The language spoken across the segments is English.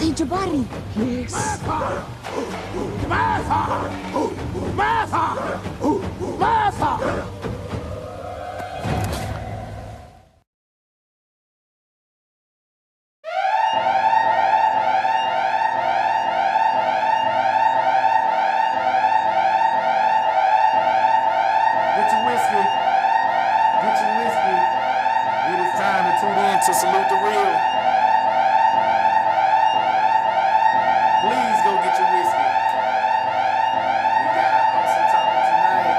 Ate Jabari. Yes. To salute the real. Please go get your whiskey. We got an awesome topic tonight.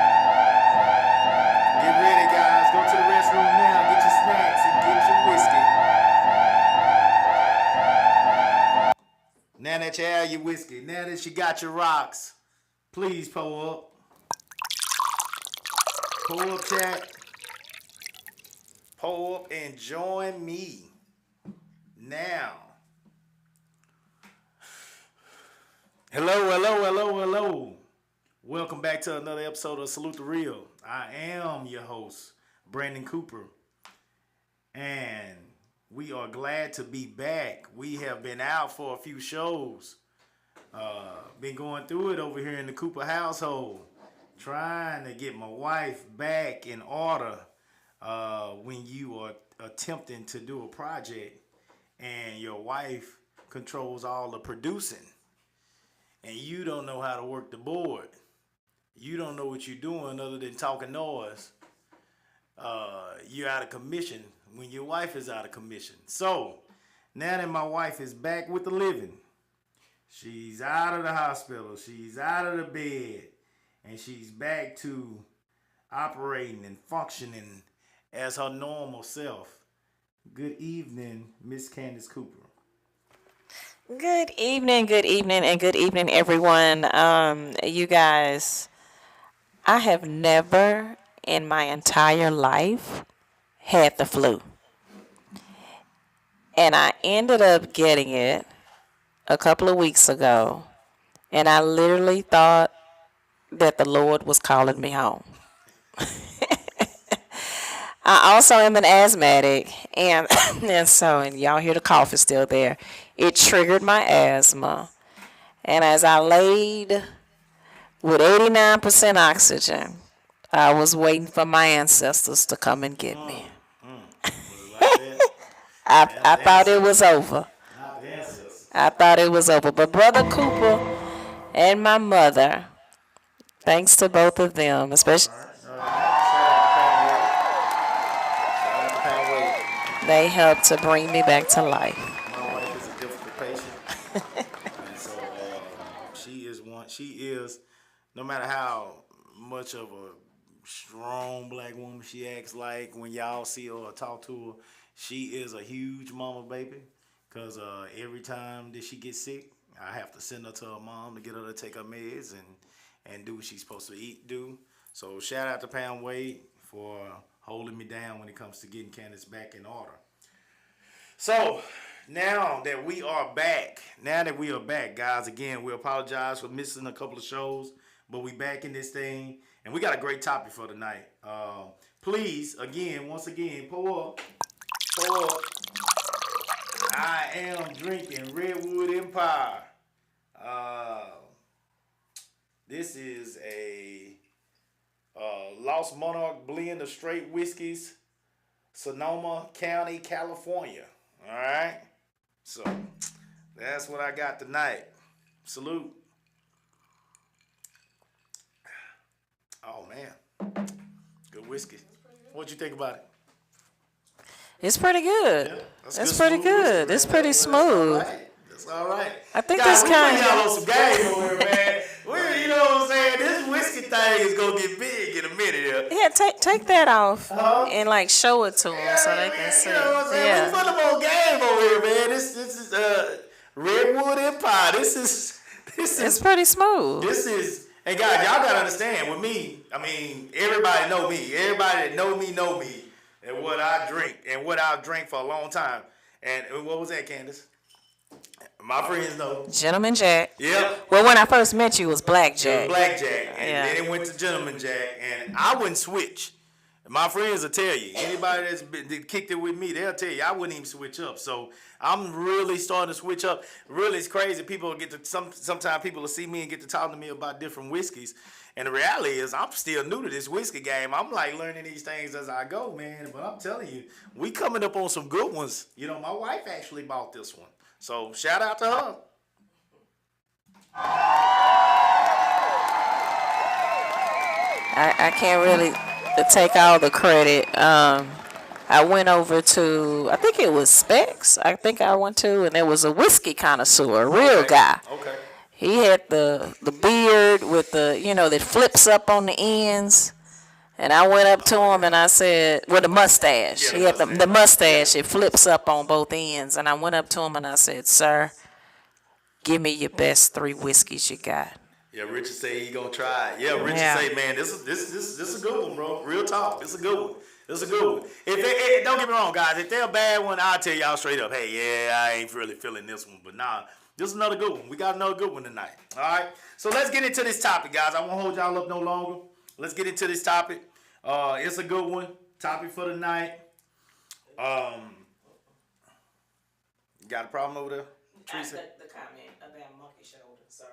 Get ready, guys. Go to the restroom now. Get your snacks and get your whiskey. Now that you have your whiskey, now that you got your rocks, please pull up. Pull up, chat. Pull up and join me now. Hello. Welcome back to another episode of Salute the Real. I am your host, Brandon Cooper. And we are glad to be back. We have been out for a few shows. Been going through it over here in the Cooper household. Trying to get my wife back in order when you are attempting to do a project and your wife controls all the producing and you don't know how to work the board. You don't know what you're doing other than talking noise. You're out of commission when your wife is out of commission. So now that my wife is back with the living, she's out of the hospital, she's out of the bed, and she's back to operating and functioning as her normal self. Good evening, Miss Candace Cooper. Good evening, and good evening, everyone. You guys, I have never in my entire life had the flu. And I ended up getting it a couple of weeks ago. And I literally thought that the Lord was calling me home. I also am an asthmatic, and and y'all hear the cough is still there. It triggered my asthma, and as I laid with 89% oxygen, I was waiting for my ancestors to come and get me. I thought it was over. I thought it was over, but Brother Cooper and my mother, thanks to both of them, especially. They helped to bring me back to life. My wife is a difficult patient, and so she is, no matter how much of a strong black woman she acts like when y'all see her or talk to her, she is a huge mama baby. Cause every time that she gets sick, I have to send her to her mom to get her to take her meds and do what she's supposed to do. So shout out to Pam Wade for holding me down when it comes to getting Candace back in order. So now that we are back, guys, again, we apologize for missing a couple of shows, but we back in this thing, and we got a great topic for tonight. Please, once again, pour up. I am drinking Redwood Empire. This is a Lost Monarch blend of straight whiskeys, Sonoma County, California. All right, so that's what I got tonight. Salute. Oh man, good whiskey. What'd you think about it? It's pretty good. Yeah, it's pretty good. Whiskey, it's pretty smooth. That's all right. I think this kind of y'all on some game over here, man. You know what I'm saying? This whiskey thing is gonna get big in a minute here. Yeah, take that off and like show it to them so they can see. You know what I'm saying? Yeah. We put them on game over here, man. This is Redwood Empire. This is. It's pretty smooth. This is. And guys, y'all gotta understand. With me, I mean, everybody know me. Everybody that know me. And what I drink, and what I've drank for a long time. And what was that, Candace? My friends know. Gentleman Jack. Yep. Well, when I first met you, it was Black Jack. Black Jack. And then it went to Gentleman Jack. And I wouldn't switch. My friends will tell you. Anybody that kicked it with me, they'll tell you. I wouldn't even switch up. So I'm really starting to switch up. Really, it's crazy. People get to sometimes people will see me and get to talk to me about different whiskeys. And the reality is, I'm still new to this whiskey game. I'm like learning these things as I go, man. But I'm telling you, we coming up on some good ones. You know, my wife actually bought this one. So shout out to her. I can't really take all the credit. I went over to, I think it was Specs. I think I went to, and there was a whiskey connoisseur, a real guy. Okay. He had the beard with the, that flips up on the ends. And I went up to him and I said, with the mustache. He had the mustache. It flips up on both ends. And I went up to him and I said, sir, give me your best 3 whiskeys you got. Yeah, Richard say he gonna try it. Yeah, Richard say, man, this is a good one, bro. Real talk. It's a good one. It's a good one. Don't get me wrong, guys. If they're a bad one, I'll tell y'all straight up, hey, yeah, I ain't really feeling this one. But nah, this is another good one. We got another good one tonight. All right? So let's get into this topic, guys. I won't hold y'all up no longer. Let's get into this topic. It's a good one. Topic for the night. Got a problem over there, Teresa? The comment about monkey shoulder. Sorry.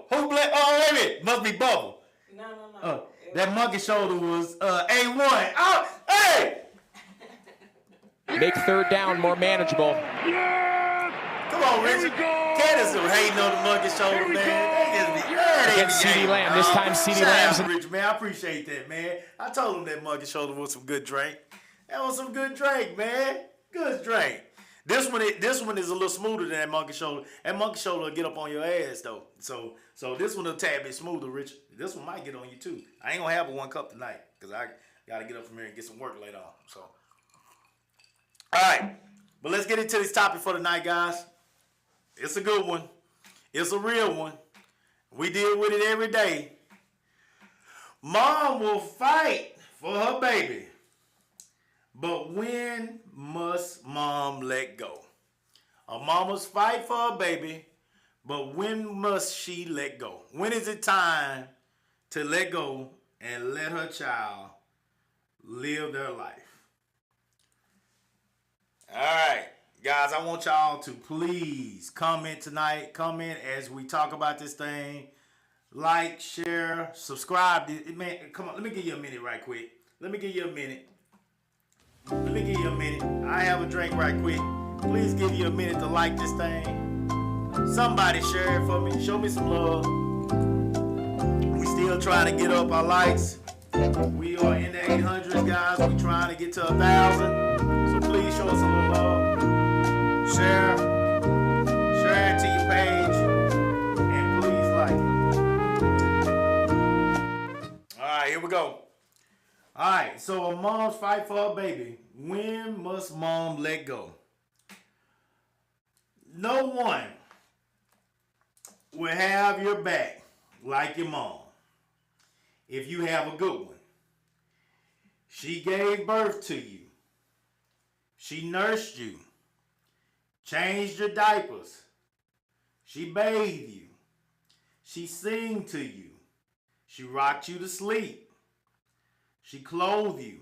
Who blame? Oh, wait a minute. Must be Bubble. No. That monkey shoulder was A1. Oh, hey! Make third down more manageable. Come on, Richard. Candace was hating on the monkey shoulder, man. Against CeeDee Lamb. This time CeeDee Lamb's. Rich, man. I appreciate that, man. I told him that monkey shoulder was some good drink. That was some good drink, man. Good drink. This one is a little smoother than that monkey shoulder. That monkey shoulder will get up on your ass, though. So this one a tad bit smoother, Richard. This one might get on you, too. I ain't going to have a 1 cup tonight because I got to get up from here and get some work later on. So, all right. But let's get into this topic for tonight, guys. It's a good one. It's a real one. We deal with it every day. Mom will fight for her baby. But when must mom let go? A mama's fight for her baby, but when must she let go? When is it time to let go and let her child live their life? All right, guys, I want y'all to please comment tonight. Comment as we talk about this thing. Like, share, subscribe. Man, come on, let me give you a minute right quick. Let me give you a minute. I have a drink right quick. Please give you a minute to like this thing. Somebody share it for me. Show me some love. We still trying to get up our likes. We are in the 800s, guys. We trying to get to 1,000. So please show us a little love. Share it to your page. And please like it. All right, here we go. All right, so a mom's fight for her baby. When must mom let go? No one will have your back like your mom if you have a good one. She gave birth to you. She nursed you, changed your diapers. She bathed you. She sang to you. She rocked you to sleep. She clothed you,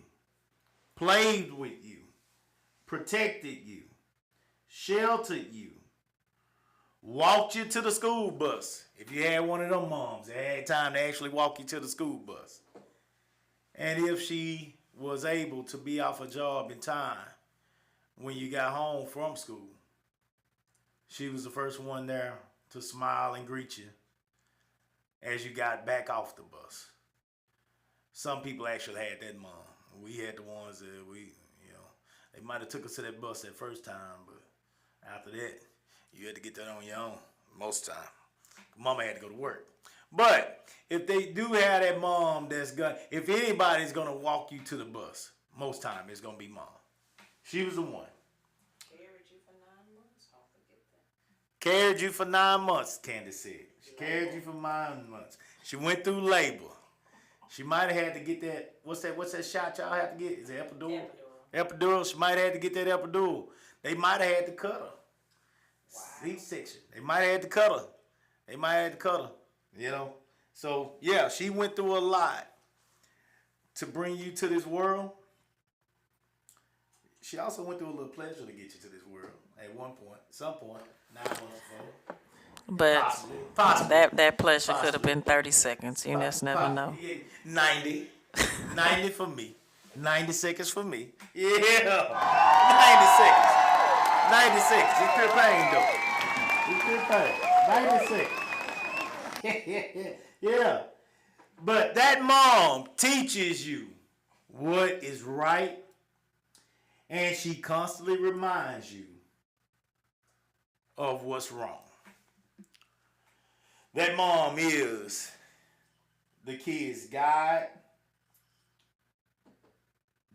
played with you, protected you, sheltered you, walked you to the school bus. If you had one of them moms that had time to actually walk you to the school bus. And if she was able to be off a job in time when you got home from school, she was the first one there to smile and greet you as you got back off the bus. Some people actually had that mom. We had the ones that they might have took us to that bus that first time, but after that, you had to get that on your own most of the time. Mama had to go to work. But if they do have that mom if anybody's going to walk you to the bus, most time it's going to be mom. She was the one. Carried you for 9 months. Don't forget that. Carried you for 9 months, Candace said. She carried you for 9 months. She went through labor. She might have had to get that. What's that shot y'all have to get? Is it epidural? Epidural. She might have had to get that epidural. They might have had to cut her. Wow. C-section. They might have had to cut her. You know. So yeah, she went through a lot to bring you to this world. She also went through a little pleasure to get you to this world at some point, 9 months ago. But Possibly. that pleasure could have been 30 seconds. You just never know. 90 for me. 90 seconds for me. Yeah. 90 seconds. 90 seconds. It's pure pain, though. It's pure pain. 90 seconds. Yeah. But that mom teaches you what is right, and she constantly reminds you of what's wrong. That mom is the kid's guide.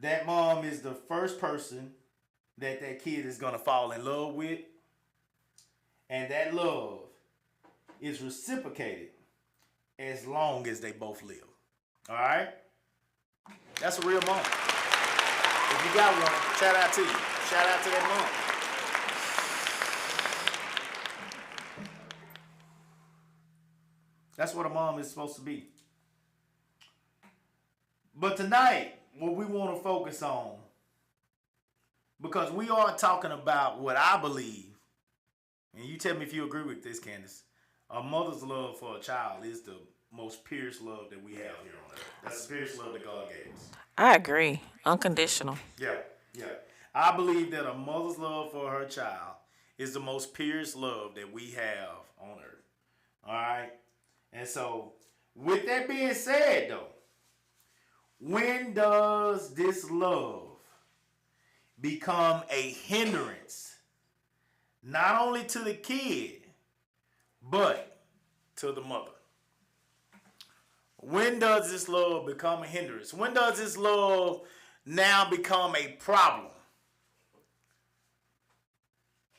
That mom is the first person that kid is going to fall in love with. And that love is reciprocated as long as they both live. All right? That's a real mom. If you got one, shout out to you. Shout out to that mom. That's what a mom is supposed to be. But tonight, what we want to focus on, because we are talking about what I believe, and you tell me if you agree with this, Candace. A mother's love for a child is the most purest love that we have here on earth. That's the purest love that God gave us. I agree. Unconditional. Yeah. I believe that a mother's love for her child is the most purest love that we have on earth. All right? And so, with that being said, though, when does this love become a hindrance, not only to the kid, but to the mother? When does this love become a hindrance? When does this love now become a problem?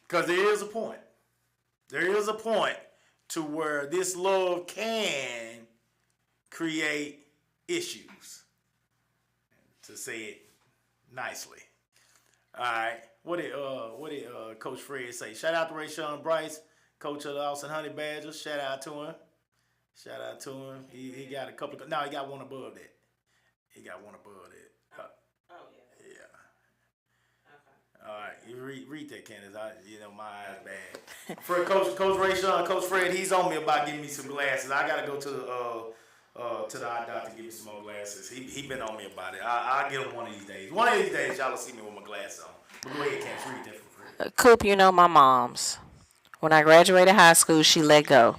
Because there is a point. There is a point to where this love can create issues, to say it nicely. All right. What did Coach Fred say? Shout out to Rayshawn Bryce, coach of the Austin Honey Badgers. Shout out to him. He got a couple. No, he got one above that. All right, you read that, Candace. My eyes bad. For Coach Rayshawn, Coach Fred, he's on me about giving me some glasses. I gotta go to the eye doctor to give me some more glasses. He been on me about it. I'll get him one of these days. One of these days, y'all will see me with my glasses on. But go ahead, Candace, read that for free. Coop, you know my mom's. When I graduated high school, she let go.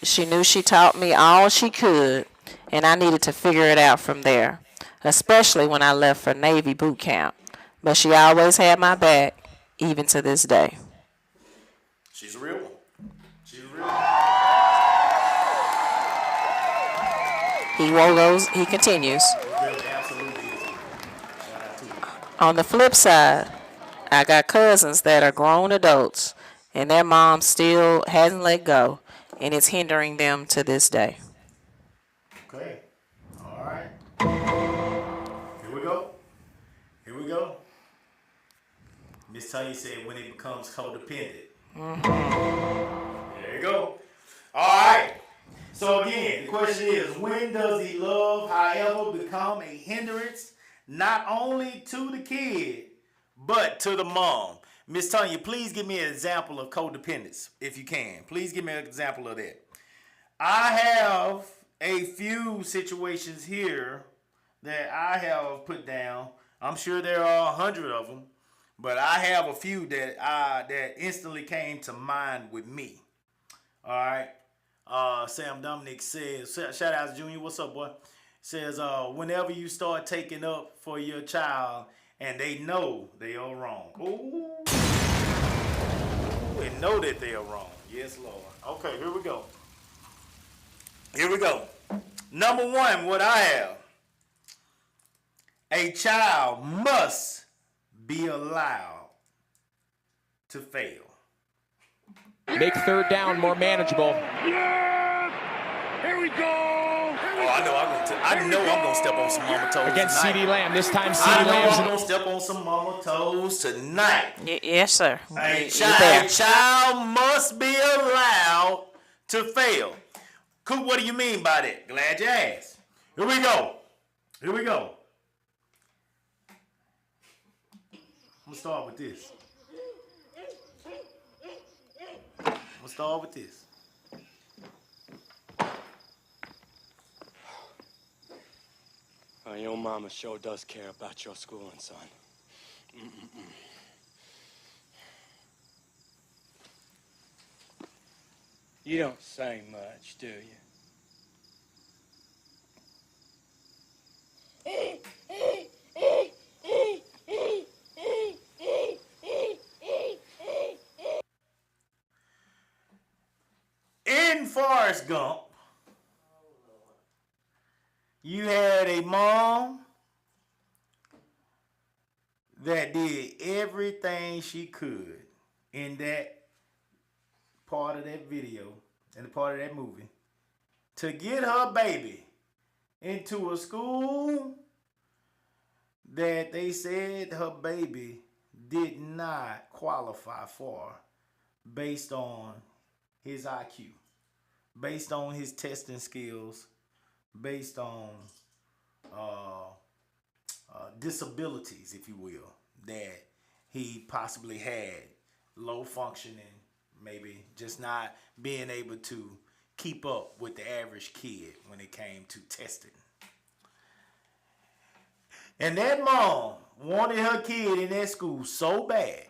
She knew she taught me all she could, and I needed to figure it out from there, especially when I left for Navy boot camp. But she always had my back, even to this day. She's a real one. He continues. Really, absolutely is. Shout out to him. On the flip side, I got cousins that are grown adults, and their mom still hasn't let go, and it's hindering them to this day. Okay. All right. Here we go. Miss Tanya said when it becomes codependent. There you go. All right. So again, the question is, when does the love, however, become a hindrance, not only to the kid, but to the mom? Miss Tanya, please give me an example of codependence, if you can. Please give me an example of that. I have a few situations here that I have put down. I'm sure there are 100 of them, but I have a few that instantly came to mind with me. All right. Sam Dominic says, shout out to Junior. What's up, boy? Says, whenever you start taking up for your child and they know they are wrong. Ooh. And know that they are wrong. Yes, Lord. Okay, here we go. Number one, what I have. A child must be allowed to fail. Make third down more manageable. Here we go. I know I'm gonna step on some mama toes Against tonight. CeeDee Lamb. This time I CeeDee know Lamb's I'm gonna step on some mama toes tonight. Yes, sir. A You there. child must be allowed to fail. Coop, what do you mean by that? Glad you asked. Here we go. I'm gonna start with this. Your mama sure does care about your schooling, son. You don't say much, do you? In Forrest Gump, you had a mom that did everything she could in that part of that video, in the part of that movie, to get her baby into a school that they said her baby did not qualify for based on his IQ, based on his testing skills, based on disabilities, if you will, that he possibly had, low functioning, maybe just not being able to keep up with the average kid when it came to testing. And that mom wanted her kid in that school so bad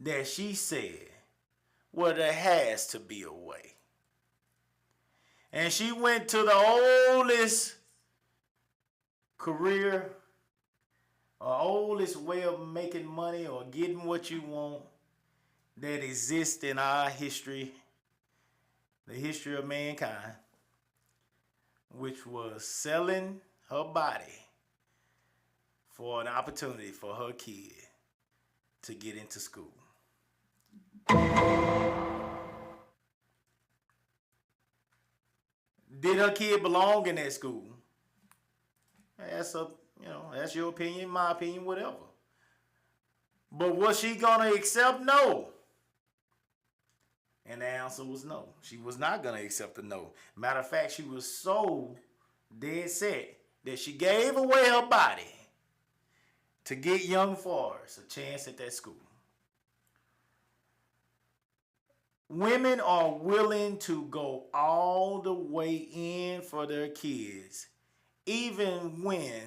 that she said, well, there has to be a way. And she went to the oldest career, or oldest way of making money or getting what you want that exists in our history, the history of mankind, which was selling her body for an opportunity for her kid to get into school. Did her kid belong in that school? That's your opinion, my opinion, whatever. But was she gonna accept no? And the answer was no. She was not gonna accept a no. Matter of fact, she was so dead set that she gave away her body to get young Forrest a chance at that school. Women are willing to go all the way in for their kids, even when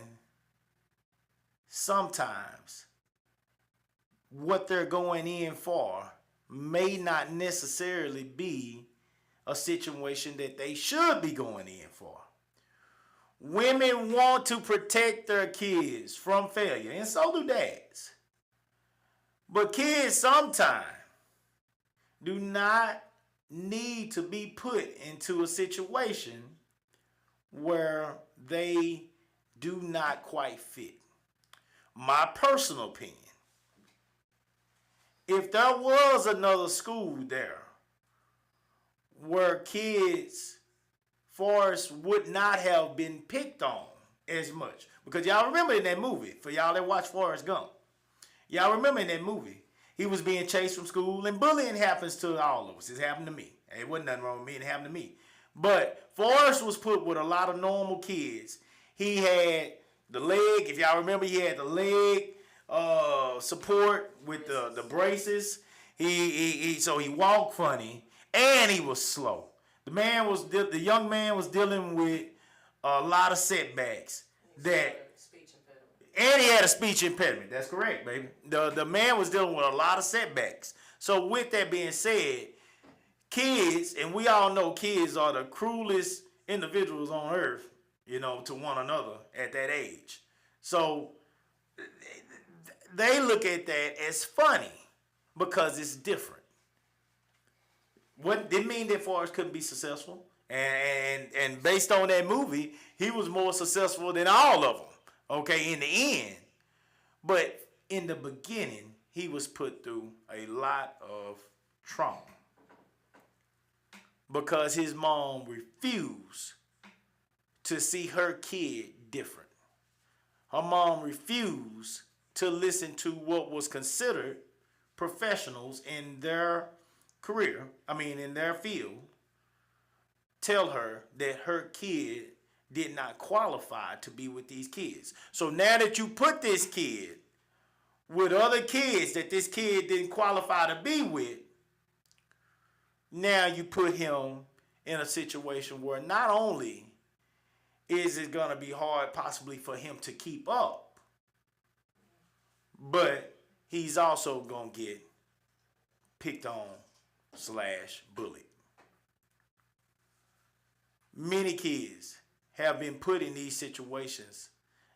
sometimes what they're going in for may not necessarily be a situation that they should be going in for. Women want to protect their kids from failure, and so do dads. But kids sometimes do not need to be put into a situation where they do not quite fit. My personal opinion, if there was another school there where kids, Forrest, would not have been picked on as much. Because y'all remember in that movie, for y'all that watch Forrest Gump, y'all remember in that movie, he was being chased from school, and bullying happens to all of us. It happened to me. It wasn't nothing wrong with me, it happened to me. But Forrest was put with a lot of normal kids. He had the leg, if y'all remember, he had the leg support with the braces. So he walked funny, and he was slow. The young man was dealing with a lot of setbacks. And he had a speech impediment. That's correct, baby. The man was dealing with a lot of setbacks. So with that being said, kids, and we all know kids are the cruelest individuals on earth, to one another at that age. So they look at that as funny because it's different. What didn't mean that Forrest couldn't be successful. And based on that movie, he was more successful than all of them. Okay, in the end. But in the beginning, he was put through a lot of trauma because his mom refused to see her kid different. Her mom refused to listen to what was considered professionals in their career, in their field, tell her that her kid did not qualify to be with these kids. So now that you put this kid with other kids that this kid didn't qualify to be with, now you put him in a situation where not only is it going to be hard possibly for him to keep up, but he's also going to get picked on / bullied. Many kids have been put in these situations,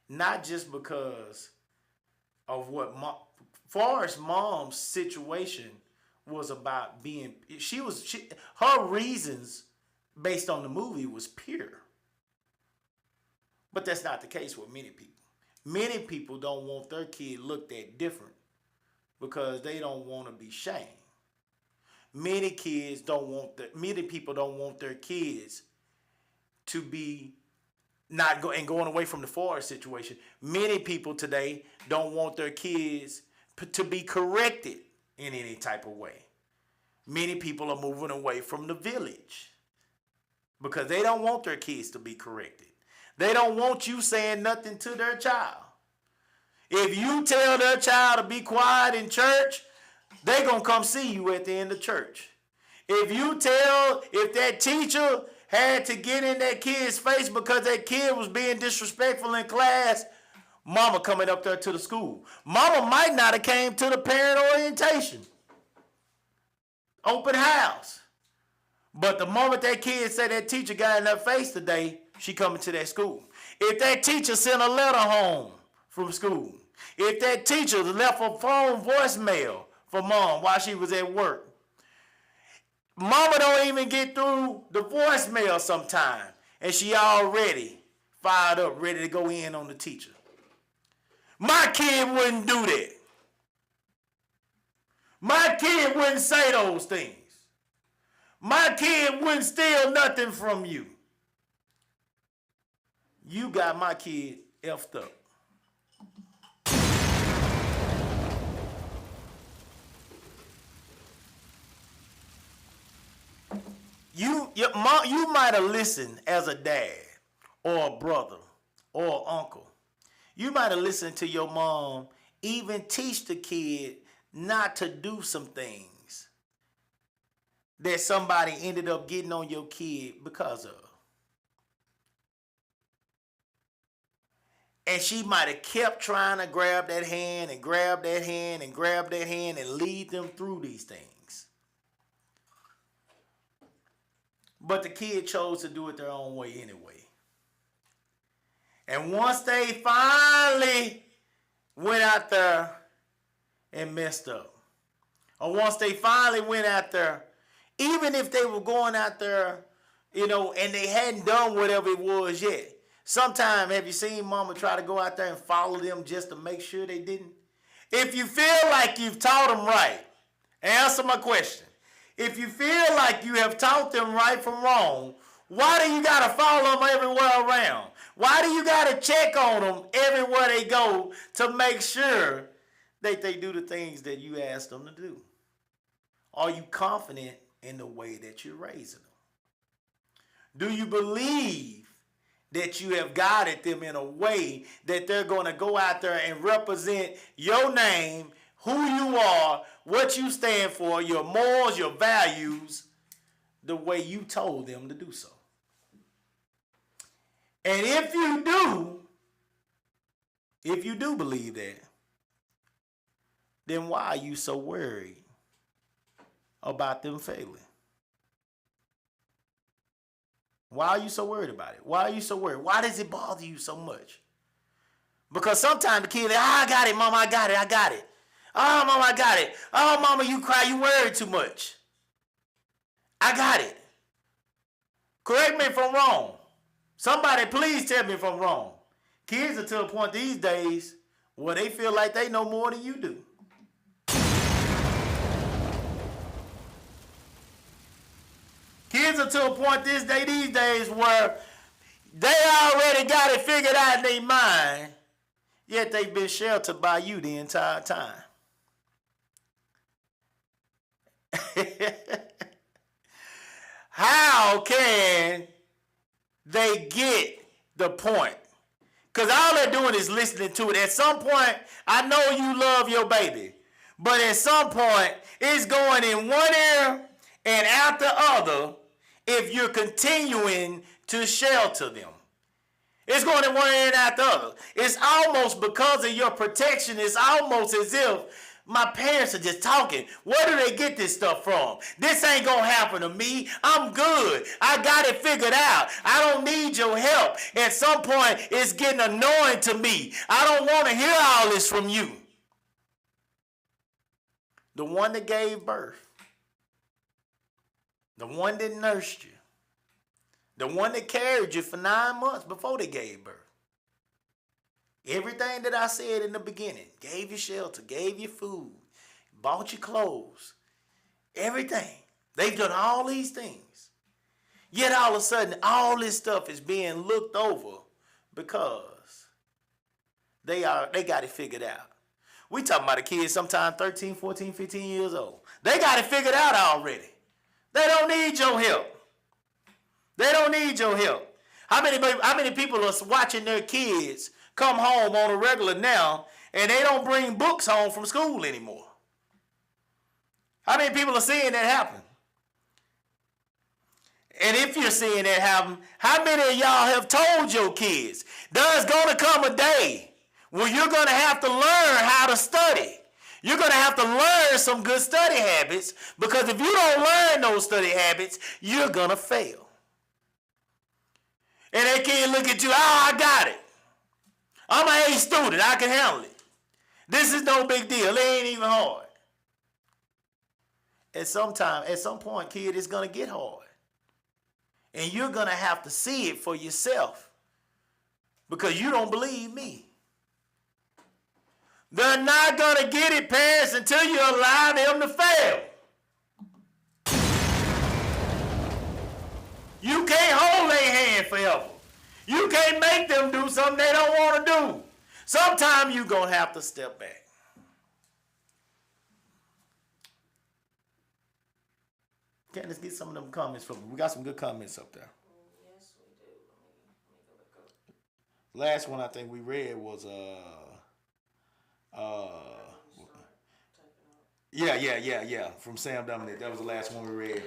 not just because of what Forrest's mom's situation was about being, her reasons based on the movie was pure. But that's not the case with many people. Many people don't want their kid looked at different because they don't want to be shamed. Many people don't want their kids to be going away from the Forrest situation. Many people today don't want their kids to be corrected in any type of way. Many people are moving away from the village because they don't want their kids to be corrected. They don't want you saying nothing to their child. If you tell their child to be quiet in church, they're going to come see you at the end of church. If that teacher had to get in that kid's face because that kid was being disrespectful in class, mama coming up there to the school. Mama might not have came to the parent orientation, open house. But the moment that kid said that teacher got in her face today, she coming to that school. If that teacher sent a letter home from school, if that teacher left a phone voicemail for mom while she was at work, mama don't even get through the voicemail sometime, and she already fired up, ready to go in on the teacher. My kid wouldn't do that. My kid wouldn't say those things. My kid wouldn't steal nothing from you. You got my kid effed up. You might have listened as a dad or a brother or uncle. You might have listened to your mom even teach the kid not to do some things that somebody ended up getting on your kid because of. And she might have kept trying to grab that hand and grab that hand and grab that hand and lead them through these things. But the kid chose to do it their own way anyway. And once they finally went out there and messed up, or once they finally went out there, even if they were going out there, and they hadn't done whatever it was yet. Sometimes, have you seen mama try to go out there and follow them just to make sure they didn't? If you feel like you've taught them right, answer my question. If you feel like you have taught them right from wrong, why do you got to follow them everywhere around? Why do you got to check on them everywhere they go to make sure that they do the things that you asked them to do? Are you confident in the way that you're raising them? Do you believe that you have guided them in a way that they're going to go out there and represent your name, who you are, what you stand for, your morals, your values, the way you told them to do so? And if you do believe that, then why are you so worried about them failing? Why are you so worried about it? Why are you so worried? Why does it bother you so much? Because sometimes the kid, I got it, mama, I got it. Oh, mama, I got it. Oh, mama, you cry, you worry too much. I got it. Correct me if I'm wrong. Somebody please tell me if I'm wrong. Kids are to a point these days where they feel like they know more than you do. Kids are to a point these days where they already got it figured out in their mind, yet they've been sheltered by you the entire time. How can they get the point? Because all they're doing is listening to it. At some point, I know you love your baby, but at some point, it's going in one ear and out the other if you're continuing to shelter them. It's going in one ear and out the other. It's almost because of your protection, it's almost as if my parents are just talking. Where do they get this stuff from? This ain't gonna happen to me. I'm good. I got it figured out. I don't need your help. At some point, it's getting annoying to me. I don't want to hear all this from you. The one that gave birth. The one that nursed you. The one that carried you for 9 months before they gave birth. Everything that I said in the beginning, gave you shelter, gave you food, bought you clothes, everything. They've done all these things. Yet all of a sudden, all this stuff is being looked over because they got it figured out. We talking about a kid sometime 13, 14, 15 years old. They got it figured out already. They don't need your help. They don't need your help. How many people are watching their kids come home on a regular now and they don't bring books home from school anymore? How many people are seeing that happen? And if you're seeing that happen, how many of y'all have told your kids there's going to come a day where you're going to have to learn how to study? You're going to have to learn some good study habits, because if you don't learn those study habits, you're going to fail. And that kid look at you, oh, I got it. I'm an A student. I can handle it. This is no big deal. It ain't even hard. At some point, kid, it's going to get hard. And you're going to have to see it for yourself, because you don't believe me. They're not going to get it, parents, until you allow them to fail. You can't hold their hand forever. You can't make them do something they don't want to do. Sometimes you're going to have to step back. Okay, let's get some of them comments from them. We got some good comments up there. Yes, we do. Last one I think we read was yeah, from Sam Dominic. That was the last one we read.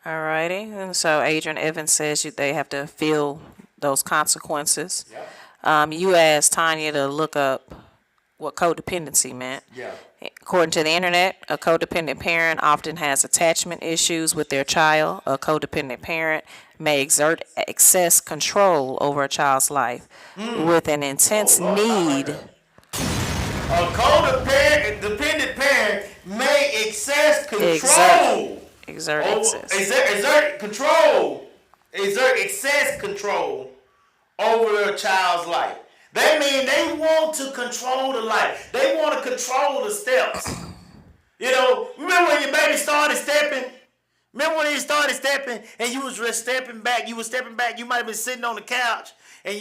All righty. And so Adrian Evans says they have to feel those consequences. Yeah. You asked Tanya to look up what codependency meant. Yeah. According to the internet, a codependent parent often has attachment issues with their child. A codependent parent may exert excess control over a child's life with an intense need. A codependent parent may exert control. Exert excess. Exert excess control over a child's life. That means they want to control the life. They want to control the steps. You know, remember when your baby started stepping? Remember when he started stepping and you was just stepping back? You was stepping back. You might have been sitting on the couch and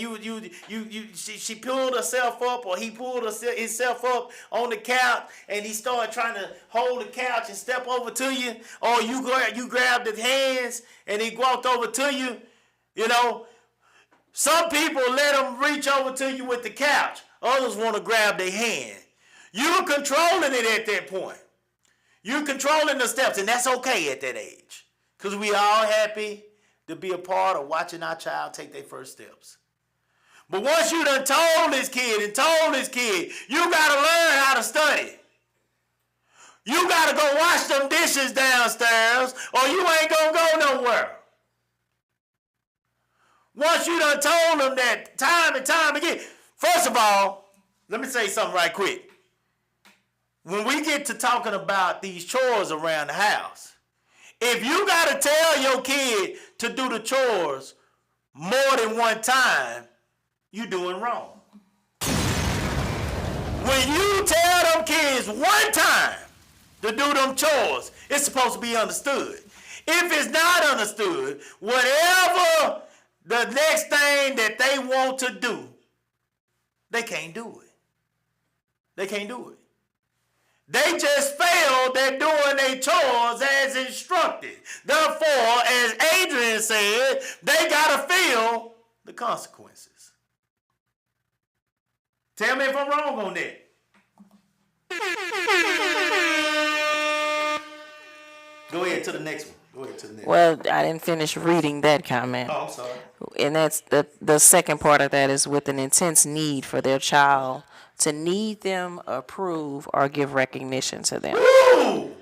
she pulled herself up, or he pulled himself up on the couch, and he started trying to hold the couch and step over to you, or you grabbed his hands and he walked over to you. You know, some people let them reach over to you with the couch. Others want to grab their hand. You're controlling it at that point. You're controlling the steps, and that's okay at that age, because we all happy to be a part of watching our child take their first steps. But once you done told this kid, you got to learn how to study. You got to go wash them dishes downstairs, or you ain't going to go nowhere. Once you done told them that time and time again. First of all, let me say something right quick. When we get to talking about these chores around the house, if you got to tell your kid to do the chores more than one time, you doing wrong. When you tell them kids one time to do them chores, it's supposed to be understood. If it's not understood, whatever the next thing that they want to do, they can't do it. They can't do it. They just failed at doing their chores as instructed. Therefore, as Adrian said, they got to feel the consequences. Tell me if I'm wrong on that. Go ahead to the next one. Well, I didn't finish reading that comment. Oh, I'm sorry. And that's the second part of that is with an intense need for their child to need them, approve, or give recognition to them. Woo!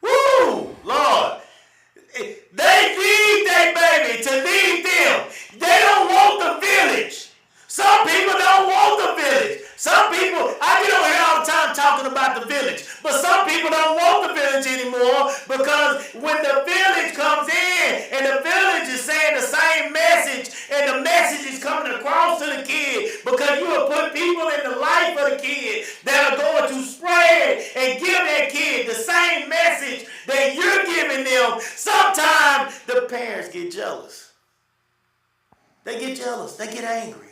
Woo! Lord. They need that baby to need them. They don't want the village. Some people don't want the village. Some people, I get over here all the time talking about the village, but some people don't want the village anymore, because when the village comes in and the village is saying the same message, and the message is coming across to the kid, because you have put people in the life of the kid that are going to spread and give that kid the same message that you're giving them. Sometimes the parents get jealous. They get jealous. They get angry.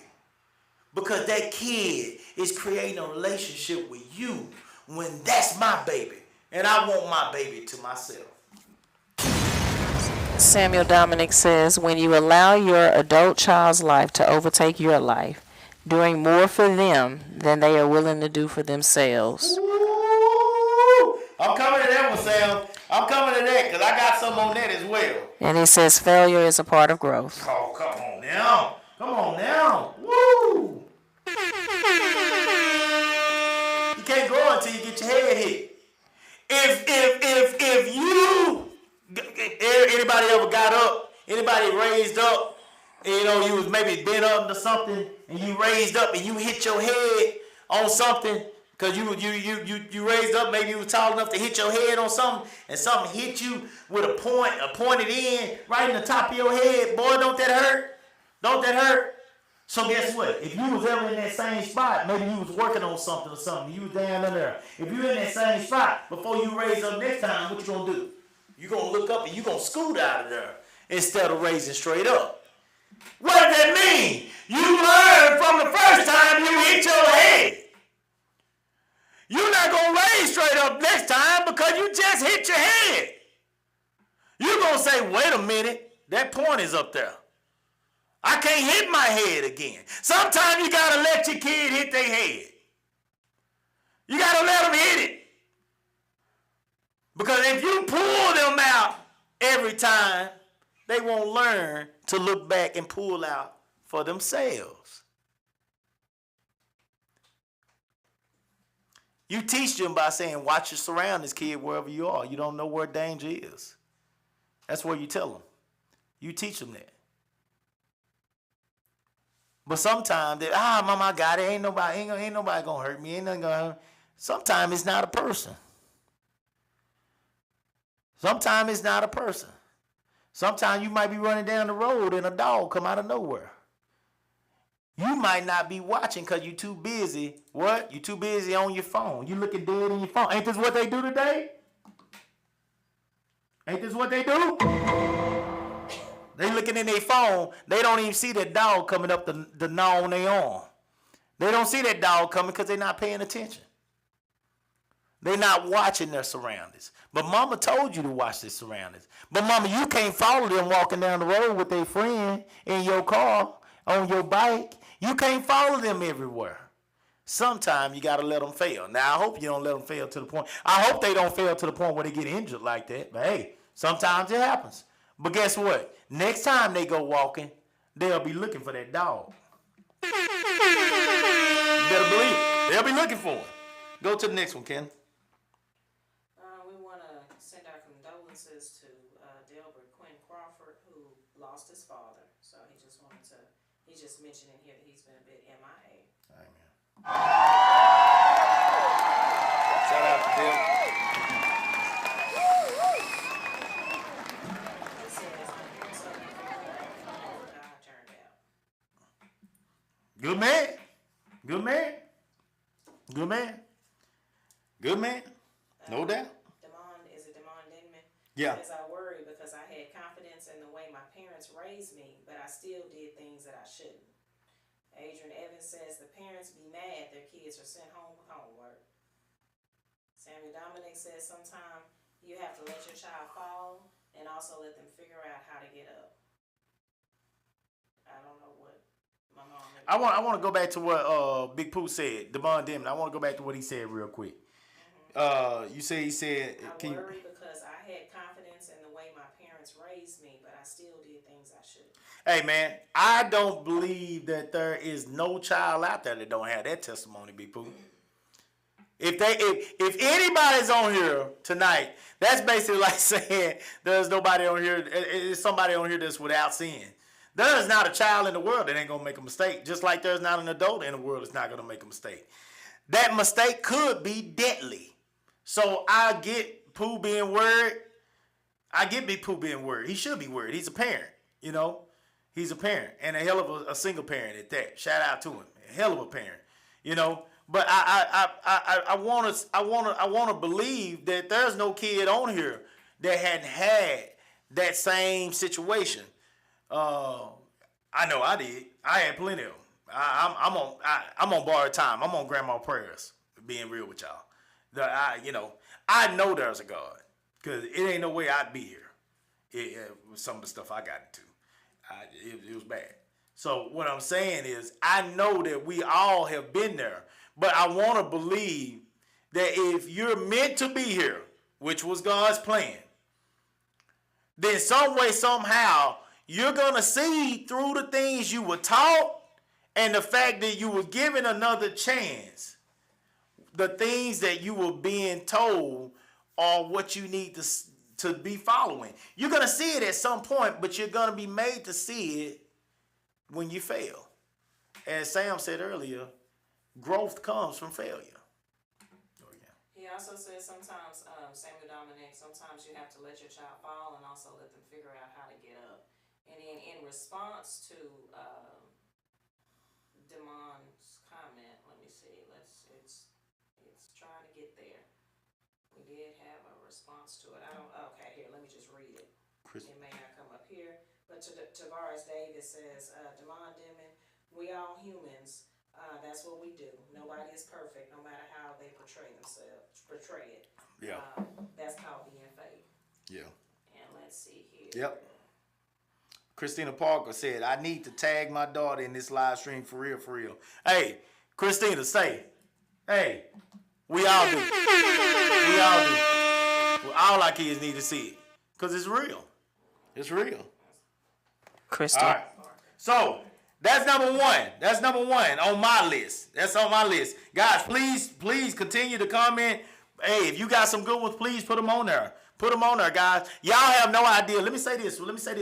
Because that kid is creating a relationship with you when that's my baby. And I want my baby to myself. Samuel Dominic says, when you allow your adult child's life to overtake your life, doing more for them than they are willing to do for themselves. Ooh, I'm coming to that one, Sam. I'm coming to that because I got some on that as well. And he says failure is a part of growth. Oh, come on now. Come on now. Woo! You can't grow until you get your head hit. If you, anybody ever got up, anybody raised up, you know, you was maybe bent up to something and you raised up and you hit your head on something because you raised up, maybe you were tall enough to hit your head on something and something hit you with a pointed end right in the top of your head. Boy, don't that hurt? Don't that hurt? So guess what? If you was ever in that same spot, maybe you was working on something or something, you was down in there. If you in that same spot, before you raise up next time, what you gonna do? You gonna look up and you gonna scoot out of there instead of raising straight up. What does that mean? You learned from the first time you hit your head. You're not gonna raise straight up next time because you just hit your head. You're gonna say, wait a minute, that point is up there. I can't hit my head again. Sometimes you gotta let your kid hit their head. You gotta let them hit it. Because if you pull them out every time, they won't learn to look back and pull out for themselves. You teach them by saying, watch your surroundings, kid, wherever you are. You don't know where danger is. That's what you tell them. You teach them that. But sometimes they, mama, I got it. Ain't nobody gonna hurt me. Ain't nothing gonna hurt me. Sometimes it's not a person. Sometimes it's not a person. Sometimes you might be running down the road and a dog come out of nowhere. You might not be watching because you're too busy. What? You're too busy on your phone. You looking dead in your phone. Ain't this what they do today? Ain't this what they do? They looking in their phone. They don't even see that dog coming up the gnaw on their arm. They don't see that dog coming because they're not paying attention. They're not watching their surroundings. But mama told you to watch their surroundings. But mama, you can't follow them walking down the road with their friend in your car, on your bike. You can't follow them everywhere. Sometimes you got to let them fail. Now, I hope you don't let them fail to the point. I hope they don't fail to the point where they get injured like that. But hey, sometimes it happens. But guess what? Next time they go walking, they'll be looking for that dog. You better believe it. They'll be looking for him. Go to the next one, Ken. We want to send our condolences to Delbert Quinn Crawford, who lost his father. So he just mentioned in here that he's been a bit MIA. Amen. Shout out to Delbert. Good man. Good man. Good man. Good man. No doubt. Damon Denman? Yeah. As I worry because I had confidence in the way my parents raised me, but I still did things that I shouldn't. Adrian Evans says the parents be mad their kids are sent home with homework. Samuel Dominic says sometimes you have to let your child fall and also let them figure out how to get up. I don't know what my mom. I want to go back to what Big Pooh said. Damon Demon. I want to go back to what he said real quick. You say he said. I worry because I had confidence in the way my parents raised me, but I still did things I shouldn't. Hey man, I don't believe that there is no child out there that don't have that testimony, Big Pooh. If anybody's on here tonight, that's basically like saying there's nobody on here. It's somebody on here that's without sin. There is not a child in the world that ain't gonna make a mistake. Just like there's not an adult in the world that's not gonna make a mistake. That mistake could be deadly. So I get Pooh being worried. I get Big Pooh being worried. He should be worried. He's a parent, you know. He's a parent and a hell of a single parent at that. Shout out to him. A hell of a parent, you know. But I want to believe that there's no kid on here that hadn't had that same situation. I know I did. I had plenty of them. I'm on borrowed time. I'm on grandma prayers. Being real with y'all, I know there's a God, because it ain't no way I'd be here some of the stuff I got into. It was bad. So what I'm saying is, I know that we all have been there, but I want to believe that if you're meant to be here, which was God's plan, then some way, somehow, you're going to see through the things you were taught and the fact that you were given another chance, the things that you were being told are what you need to be following. You're going to see it at some point, but you're going to be made to see it when you fail. As Sam said earlier, growth comes from failure. He also said sometimes, Samuel Dominic, sometimes you have to let your child fall and also let them figure out how to get up. And then in response to Damon's comment, let me see, it's trying to get there. We did have a response to it. Okay, here, let me just read it. It may not come up here. But Tavares Davis says, Damon Demon, we all humans. That's what we do. Nobody is perfect, no matter how they portray it. Yeah. That's called being fake. Yeah. And let's see here. Yep. Christina Parker said, I need to tag my daughter in this live stream for real, for real. Hey, Christina, say, hey, we all do. We all do. Well, all our kids need to see it. Because it's real. It's real. Christina. All right. So, that's number one. That's number one on my list. That's on my list. Guys, please continue to comment. Hey, if you got some good ones, please put them on there. Put them on there, guys. Y'all have no idea. Let me say this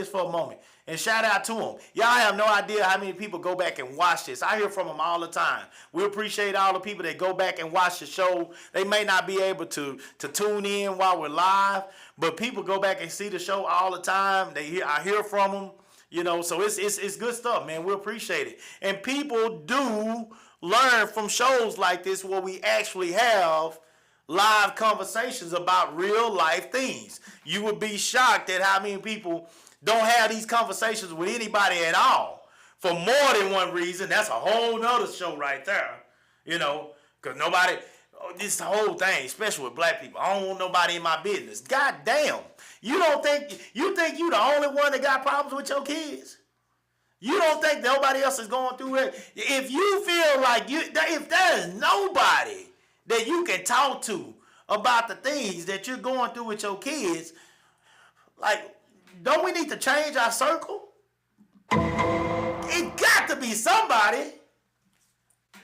for a moment. And shout out to them. Y'all have no idea how many people go back and watch this. I hear from them all the time. We appreciate all the people that go back and watch the show. They may not be able to tune in while we're live, but people go back and see the show all the time. I hear from them. You know, so it's good stuff, man. We appreciate it. And people do learn from shows like this where we actually have live conversations about real life things. You would be shocked at how many people don't have these conversations with anybody at all for more than one reason. That's a whole nother show right there, you know, because nobody, this whole thing, especially with black people, I don't want nobody in my business. God damn. You think you the only one that got problems with your kids? You don't think nobody else is going through it? If you feel like if there is nobody that you can talk to about the things that you're going through with your kids, like, don't we need to change our circle? It got to be somebody.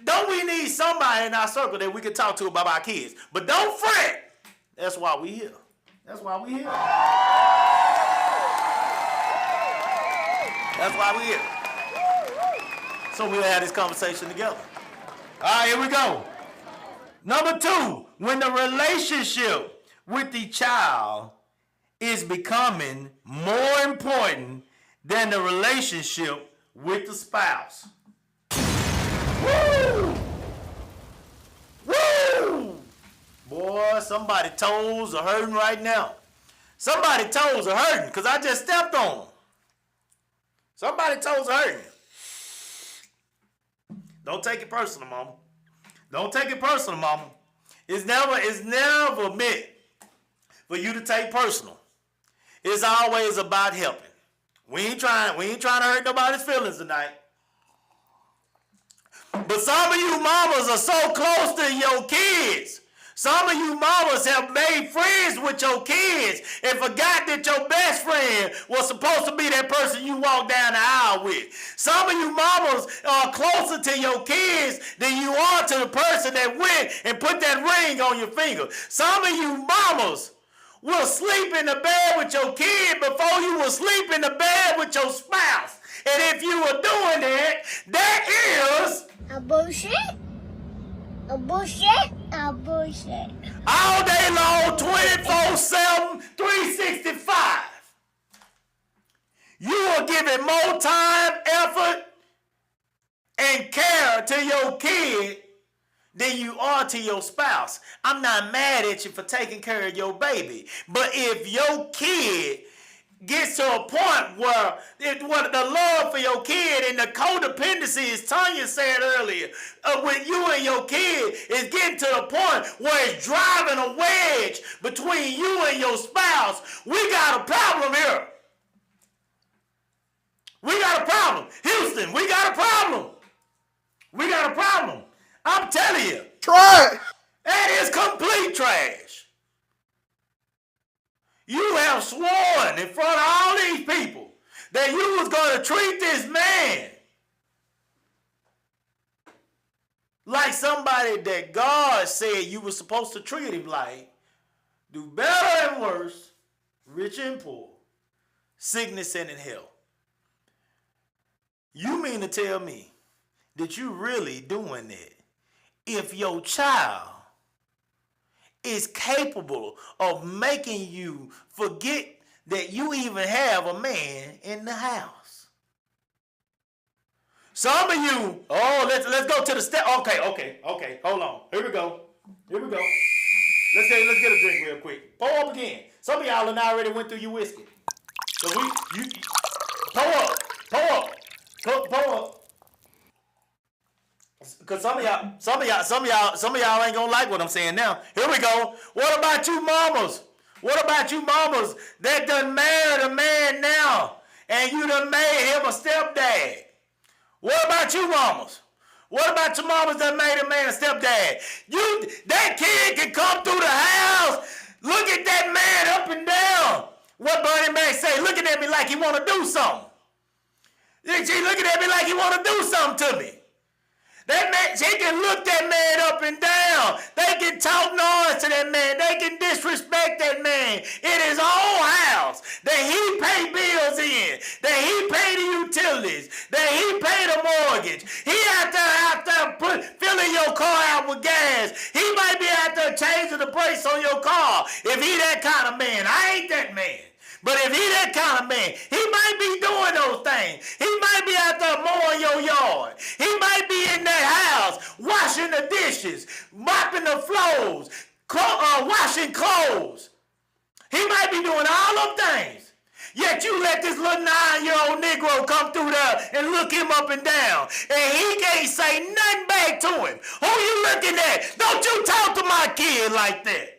Don't we need somebody in our circle that we can talk to about our kids? But don't fret. That's why we here. That's why we here. That's why we here. So we'll have this conversation together. All right, here we go. Number 2, when the relationship with the child is becoming more important than the relationship with the spouse. Woo! Woo! Boy, somebody's toes are hurting right now. Somebody's toes are hurting because I just stepped on them. Somebody's toes are hurting. Don't take it personal, mama. Don't take it personal, mama. It's never meant for you to take personal. It's always about helping. We ain't trying to hurt nobody's feelings tonight. But some of you mamas are so close to your kids. Some of you mamas have made friends with your kids and forgot that your best friend was supposed to be that person you walk down the aisle with. Some of you mamas are closer to your kids than you are to the person that went and put that ring on your finger. Some of you mamas will sleep in the bed with your kid before you will sleep in the bed with your spouse. And if you were doing that, that is a bullshit. A bullshit. A bullshit. All day long, 24/7, 365. You are giving more time, effort, and care to your kid than you are to your spouse. I'm not mad at you for taking care of your baby. But if your kid gets to a point where the love for your kid and the codependency, as Tanya said earlier, with you and your kid is getting to the point where it's driving a wedge between you and your spouse, we got a problem here. We got a problem. Houston, we got a problem. We got a problem. I'm telling you. Try it. That is complete trash. You have sworn in front of all these people that you was going to treat this man like somebody that God said you were supposed to treat him like. Do better and worse, rich and poor, sickness and in health. You mean to tell me that you really doing that if your child is capable of making you forget that you even have a man in the house? Some of you, let's go to the step. Okay, hold on. Here we go. Let's get a drink real quick. Pour up again. Some of y'all done already went through your whiskey. So pour up. Cause some of y'all ain't gonna like what I'm saying now. Here we go. What about you mamas? That done married a man now and you done made him a stepdad? What about you mamas? What about your mamas that made a man a stepdad? That kid can come through the house, look at that man up and down. What Bernie Mac say? Looking at me like he want to do something. She looking at me like he want to do something to me. That man, she can look that man up and down. They can talk noise to that man. They can disrespect that man in his own house that he pay bills in, that he pay the utilities, that he pay the mortgage. He out there filling your car out with gas. He might be out there changing the brakes on your car if he that kind of man. I ain't that man. But if he that kind of man, he might be doing those things. He might be out there mowing your yard. He might be in that house washing the dishes, mopping the floors, washing clothes. He might be doing all them things. Yet you let this little 9-year-old Negro come through there and look him up and down. And he can't say nothing back to him. Who you looking at? Don't you talk to my kid like that.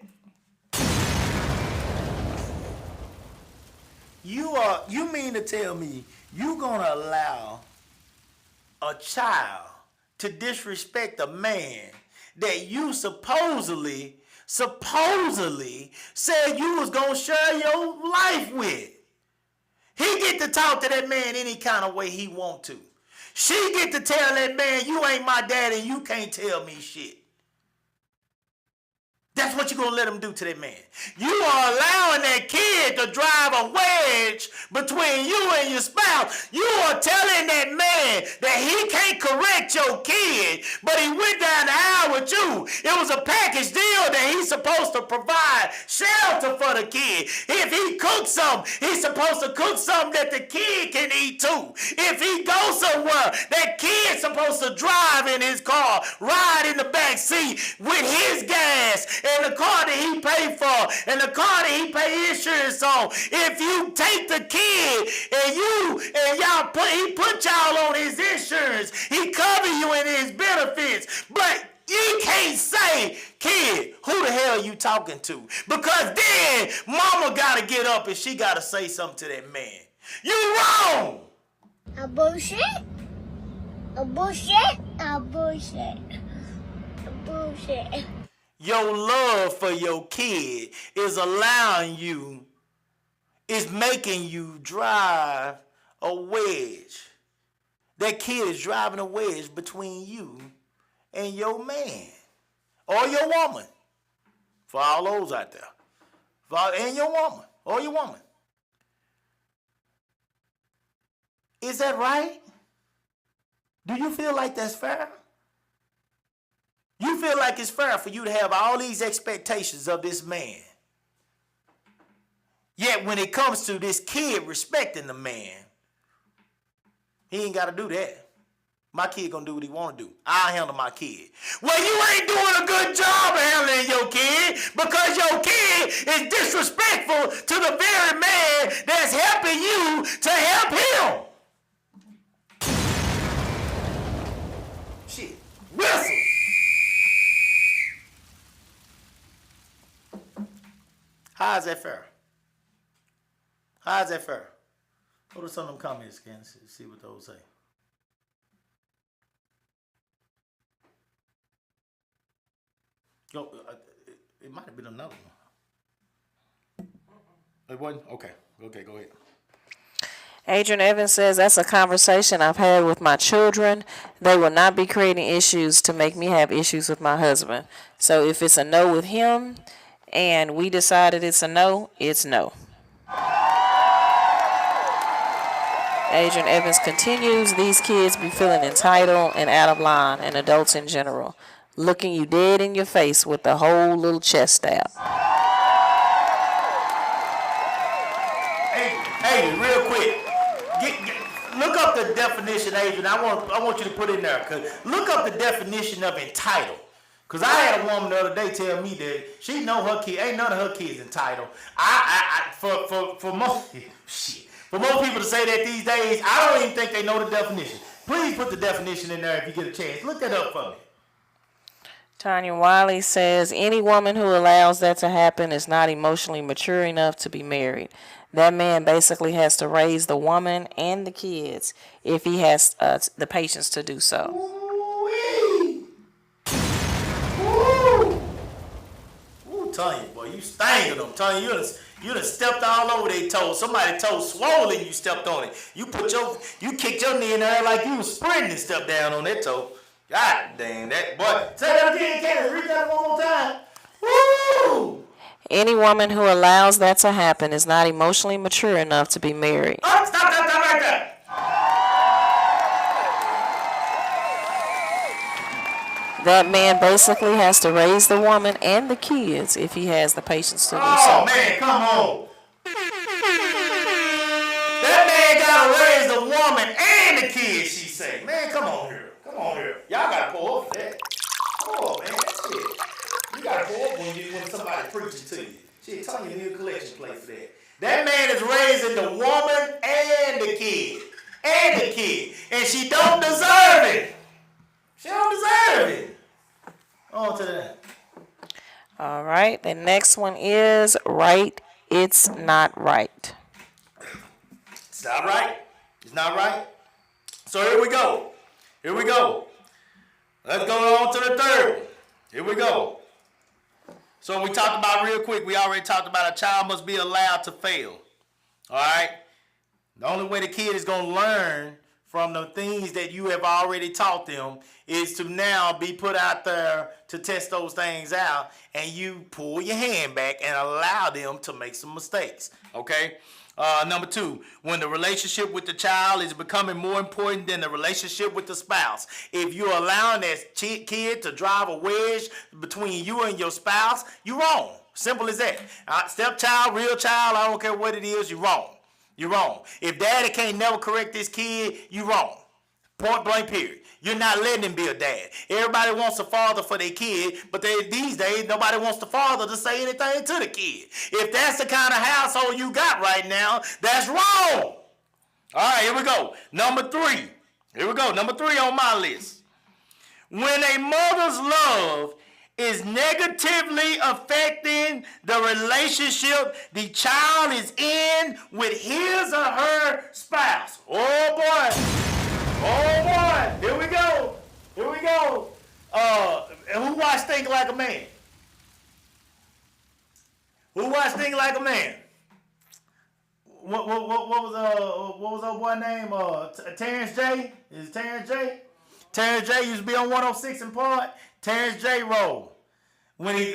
You mean to tell me you gonna allow a child to disrespect a man that you supposedly said you was gonna share your life with? He get to talk to that man any kind of way he want to. She get to tell that man, you ain't my daddy and you can't tell me shit. That's what you're going to let him do to that man. You are allowing that kid to drive a wedge between you and your spouse. You are telling that man that he can't correct your kid, but he went down the aisle with you. It was a package deal that he's supposed to provide shelter for the kid. If he cooks something, he's supposed to cook something that the kid can eat too. If he goes somewhere, that kid's supposed to drive in his car, ride in the back seat with his gas and the car that he paid for and the car that he pay insurance on. If you take the kid and he put y'all on his insurance, he cover you in his benefits, but you can't say, kid, who the hell are you talking to? Because then mama gotta get up and she gotta say something to that man. You wrong. A bullshit. Your love for your kid is making you drive a wedge. That kid is driving a wedge between you and your man or your woman. For all those out there. And your woman or your woman. Is that right? Do you feel like that's fair? You feel like it's fair for you to have all these expectations of this man. Yet when it comes to this kid respecting the man, he ain't got to do that. My kid gonna do what he want to do. I'll handle my kid. Well, you ain't doing a good job of handling your kid because your kid is disrespectful to the very man that's helping you to help him. Shit. Whistle. How is that fair? How is that fair? Go to some of them comments again. See what those say. Yo, it might have been another one. It wasn't? Okay. Okay, go ahead. Adrian Evans says, that's a conversation I've had with my children. They will not be creating issues to make me have issues with my husband. So if it's a no with him and we decided it's a no, it's no. Adrian Evans continues, these kids be feeling entitled and out of line, and adults in general, looking you dead in your face with the whole little chest out. Hey, real quick. Look up the definition, Adrian. I want you to put in there. Cause look up the definition of entitled. Cause I had a woman the other day tell me that she know her kid, ain't none of her kids entitled. For most people to say that these days, I don't even think they know the definition. Please put the definition in there if you get a chance. Look that up for me. Tanya Wiley says, any woman who allows that to happen is not emotionally mature enough to be married. That man basically has to raise the woman and the kids if he has the patience to do so. Ooh, Tanya, boy, you stangled them. Tanya, you done stepped all over their toes. Somebody's toe swollen, you stepped on it. You kicked your knee in there like you was sprinting and stepped down on that toe. God damn that, boy. Say that again, Candace. Read that one more time. Woo! Any woman who allows that to happen is not emotionally mature enough to be married. Oh, stop right there. That man basically has to raise the woman and the kids if he has the patience to do so. Oh, man, come on. That man gotta raise the woman and the kids, she say. Man, come on here. Come on here. Y'all gotta pull up for that. Oh, man, that's it. You gotta pull up when somebody preaching to you. Shit, tell you need a collection plate for that. That man is raising the woman and the kid. And the kid. And she don't deserve it. She don't deserve it. On to that. All right. The next one is right. It's not right. It's not right. It's not right. So here we go. Here we go. Let's go on to the third one. Here we go. So we talked about real quick, we already talked about a child must be allowed to fail. All right? The only way the kid is going to learn from the things that you have already taught them is to now be put out there to test those things out, and you pull your hand back and allow them to make some mistakes. Okay? Number two, when the relationship with the child is becoming more important than the relationship with the spouse. If you're allowing that kid to drive a wedge between you and your spouse, you're wrong. Simple as that. Stepchild, real child, I don't care what it is, you're wrong. You're wrong. If daddy can't never correct this kid, you're wrong. Point blank period. You're not letting him be a dad. Everybody wants a father for their kid, but these days, nobody wants the father to say anything to the kid. If that's the kind of household you got right now, that's wrong. All right, here we go. Number three. Here we go. Number three on my list. When a mother's love is negatively affecting the relationship the child is in with his or her spouse. Oh, boy. Oh boy, here we go. Here we go. Who watched Think Like a Man? Who watched Think Like a Man? What was old boy name? Terrence J? Is it Terrence J? Terrence J used to be on 106 in Part. Terrence J role. When he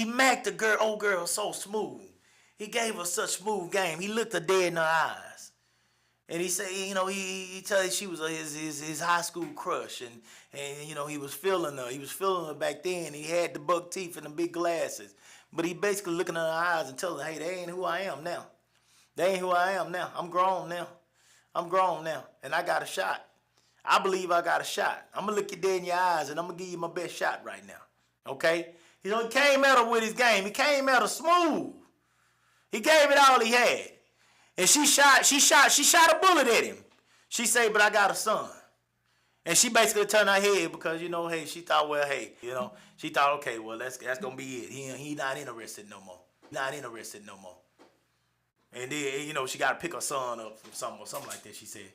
macked the old girl so smooth. He gave her such smooth game. He looked her dead in her eyes. And he said, you know, he told her she was his high school crush, and you know, he was feeling her. He was feeling her back then. He had the buck teeth and the big glasses, but he basically looking in her eyes and telling her, hey, they ain't who I am now. They ain't who I am now. I'm grown now. I'm grown now, and I got a shot. I believe I got a shot. I'm gonna look you dead in your eyes, and I'm gonna give you my best shot right now. Okay? You know, he came at her with his game. He came at her smooth. He gave it all he had. And she shot a bullet at him. She said, but I got a son. And she basically turned her head because, you know, hey, she thought, well, hey, you know, she thought, okay, well, that's going to be it. He not interested no more. Not interested no more. And then, you know, she got to pick her son up from something like that, she said.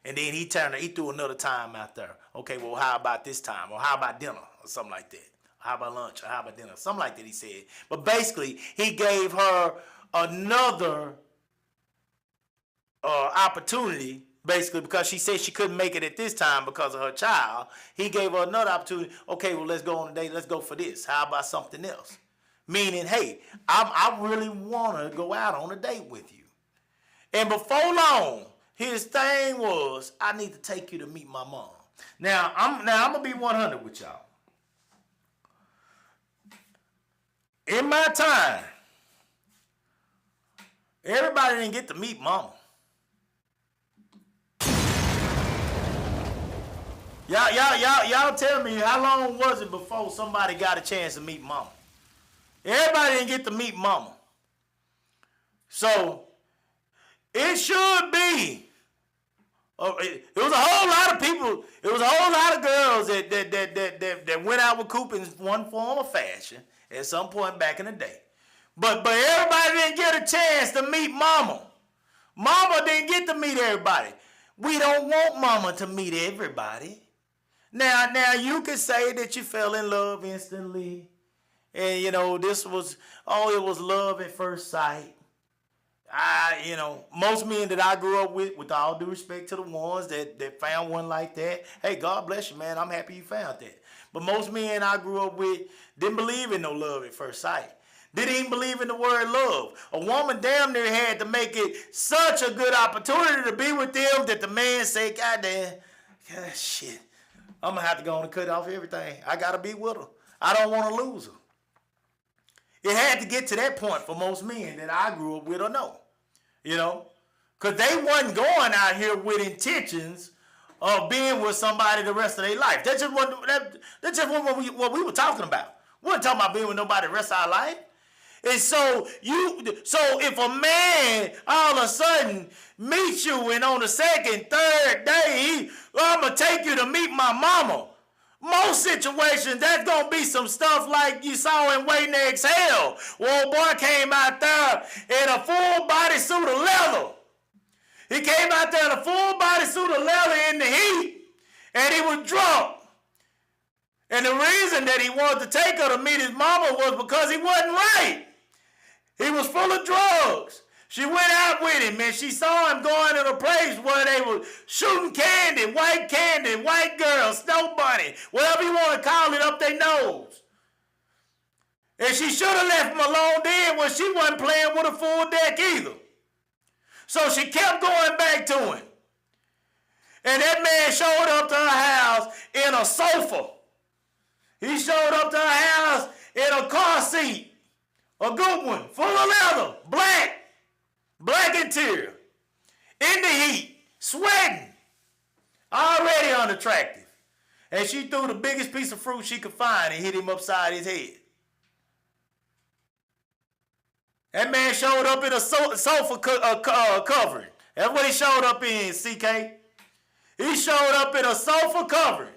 And then he threw another time out there. Okay, well, how about this time? Or how about dinner? Or something like that. How about lunch? Or how about dinner? Something like that, he said. But basically, he gave her another opportunity, basically, because she said she couldn't make it at this time because of her child. He gave her another opportunity. Okay, well, let's go on a date. Let's go for this. How about something else? Meaning, hey, I really want to go out on a date with you. And before long, his thing was, I need to take you to meet my mom. Now I'm gonna be 100 with y'all. In my time, everybody didn't get to meet mama. Y'all tell me, how long was it before somebody got a chance to meet mama? Everybody didn't get to meet mama. So it should be. It was a whole lot of people. It was a whole lot of girls that went out with Coop in one form or fashion at some point back in the day. But everybody didn't get a chance to meet mama. Mama didn't get to meet everybody. We don't want mama to meet everybody. Now you could say that you fell in love instantly. And you know, it was love at first sight. Most men that I grew up with all due respect to the ones that found one like that, hey, God bless you, man. I'm happy you found that. But most men I grew up with didn't believe in no love at first sight. Didn't even believe in the word love. A woman damn near had to make it such a good opportunity to be with them that the man said, God shit, I'm going to have to go on and cut off everything. I got to be with her. I don't want to lose her. It had to get to that point for most men that I grew up with or know, because they wasn't going out here with intentions of being with somebody the rest of their life. That's just what we were talking about. We weren't talking about being with nobody the rest of our life. And so if a man all of a sudden meets you and on the second, third day, I'm going to take you to meet my mama. Most situations, that's going to be some stuff like you saw in Waiting to Exhale. Well, boy came out there in a full body suit of leather. He came out there in a full body suit of leather in the heat, and he was drunk. And the reason that he wanted to take her to meet his mama was because he wasn't right. He was full of drugs. She went out with him, and she saw him going in a place where they were shooting candy, white girls, snow bunny, whatever you want to call it, up their nose. And she should have left him alone then when she wasn't playing with a full deck either. So she kept going back to him. And that man showed up to her house in a sofa. He showed up to her house in a car seat, a good one, full of leather, black interior, in the heat, sweating, already unattractive. And she threw the biggest piece of fruit she could find and hit him upside his head. That man showed up in a sofa covering. That's what he showed up in, CK. He showed up in a sofa covering.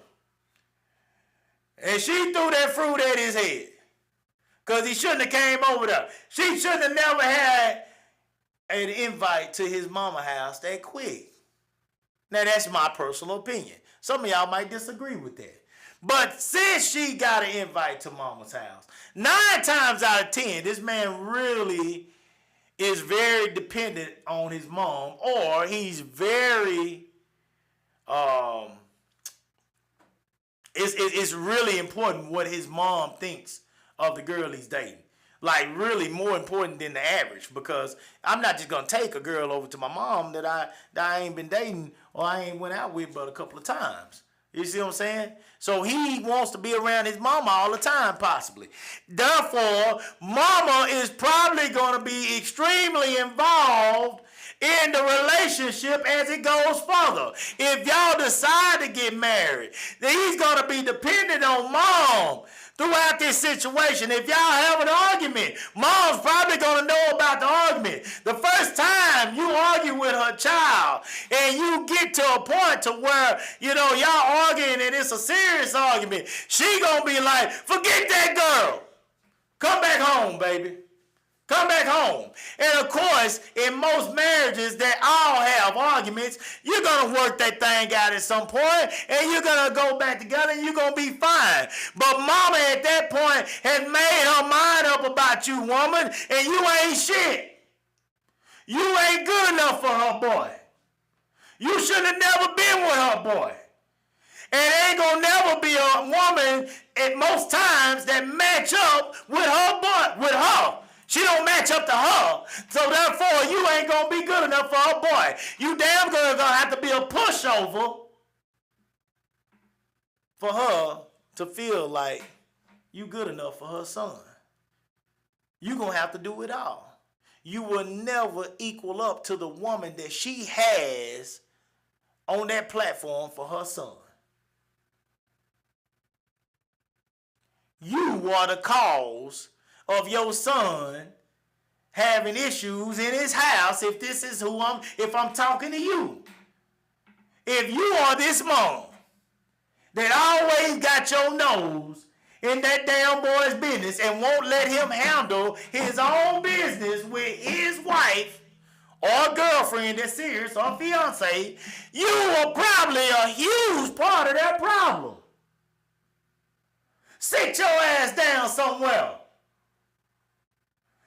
And she threw that fruit at his head. Because he shouldn't have came over there. She shouldn't have never had an invite to his mama house that quick. Now, that's my personal opinion. Some of y'all might disagree with that. But since she got an invite to mama's house, 9 times out of 10, this man really is very dependent on his mom, or he's very, it's really important what his mom thinks of the girl he's dating. Like, really more important than the average, because I'm not just going to take a girl over to my mom that I ain't been dating or I ain't went out with but a couple of times. You see what I'm saying? So he wants to be around his mama all the time, possibly. Therefore, mama is probably going to be extremely involved in the relationship as it goes further. If y'all decide to get married, then he's going to be dependent on mom throughout this situation. If y'all have an argument, mom's probably going to know about the argument. The first time you argue with her child and you get to a point to where, y'all arguing and it's a serious argument, she going to be like, forget that girl. Come back home, baby. Come back home. And of course, in most marriages that all have arguments, you're going to work that thing out at some point, and you're going to go back together, and you're going to be fine. But mama at that point has made her mind up about you, woman, and you ain't shit. You ain't good enough for her boy. You should have never been with her boy. And ain't gonna never be a woman at most times that match up with her boy, with her. She don't match up to her. So therefore, you ain't gonna be good enough for her boy. You damn good gonna have to be a pushover for her to feel like you good enough for her son. You gonna have to do it all. You will never equal up to the woman that she has on that platform for her son. You are the cause of your son having issues in his house if I'm talking to you. If you are this mom that always got your nose in that damn boy's business and won't let him handle his own business with his wife or girlfriend that's serious or fiance, you are probably a huge part of that problem. Sit your ass down somewhere.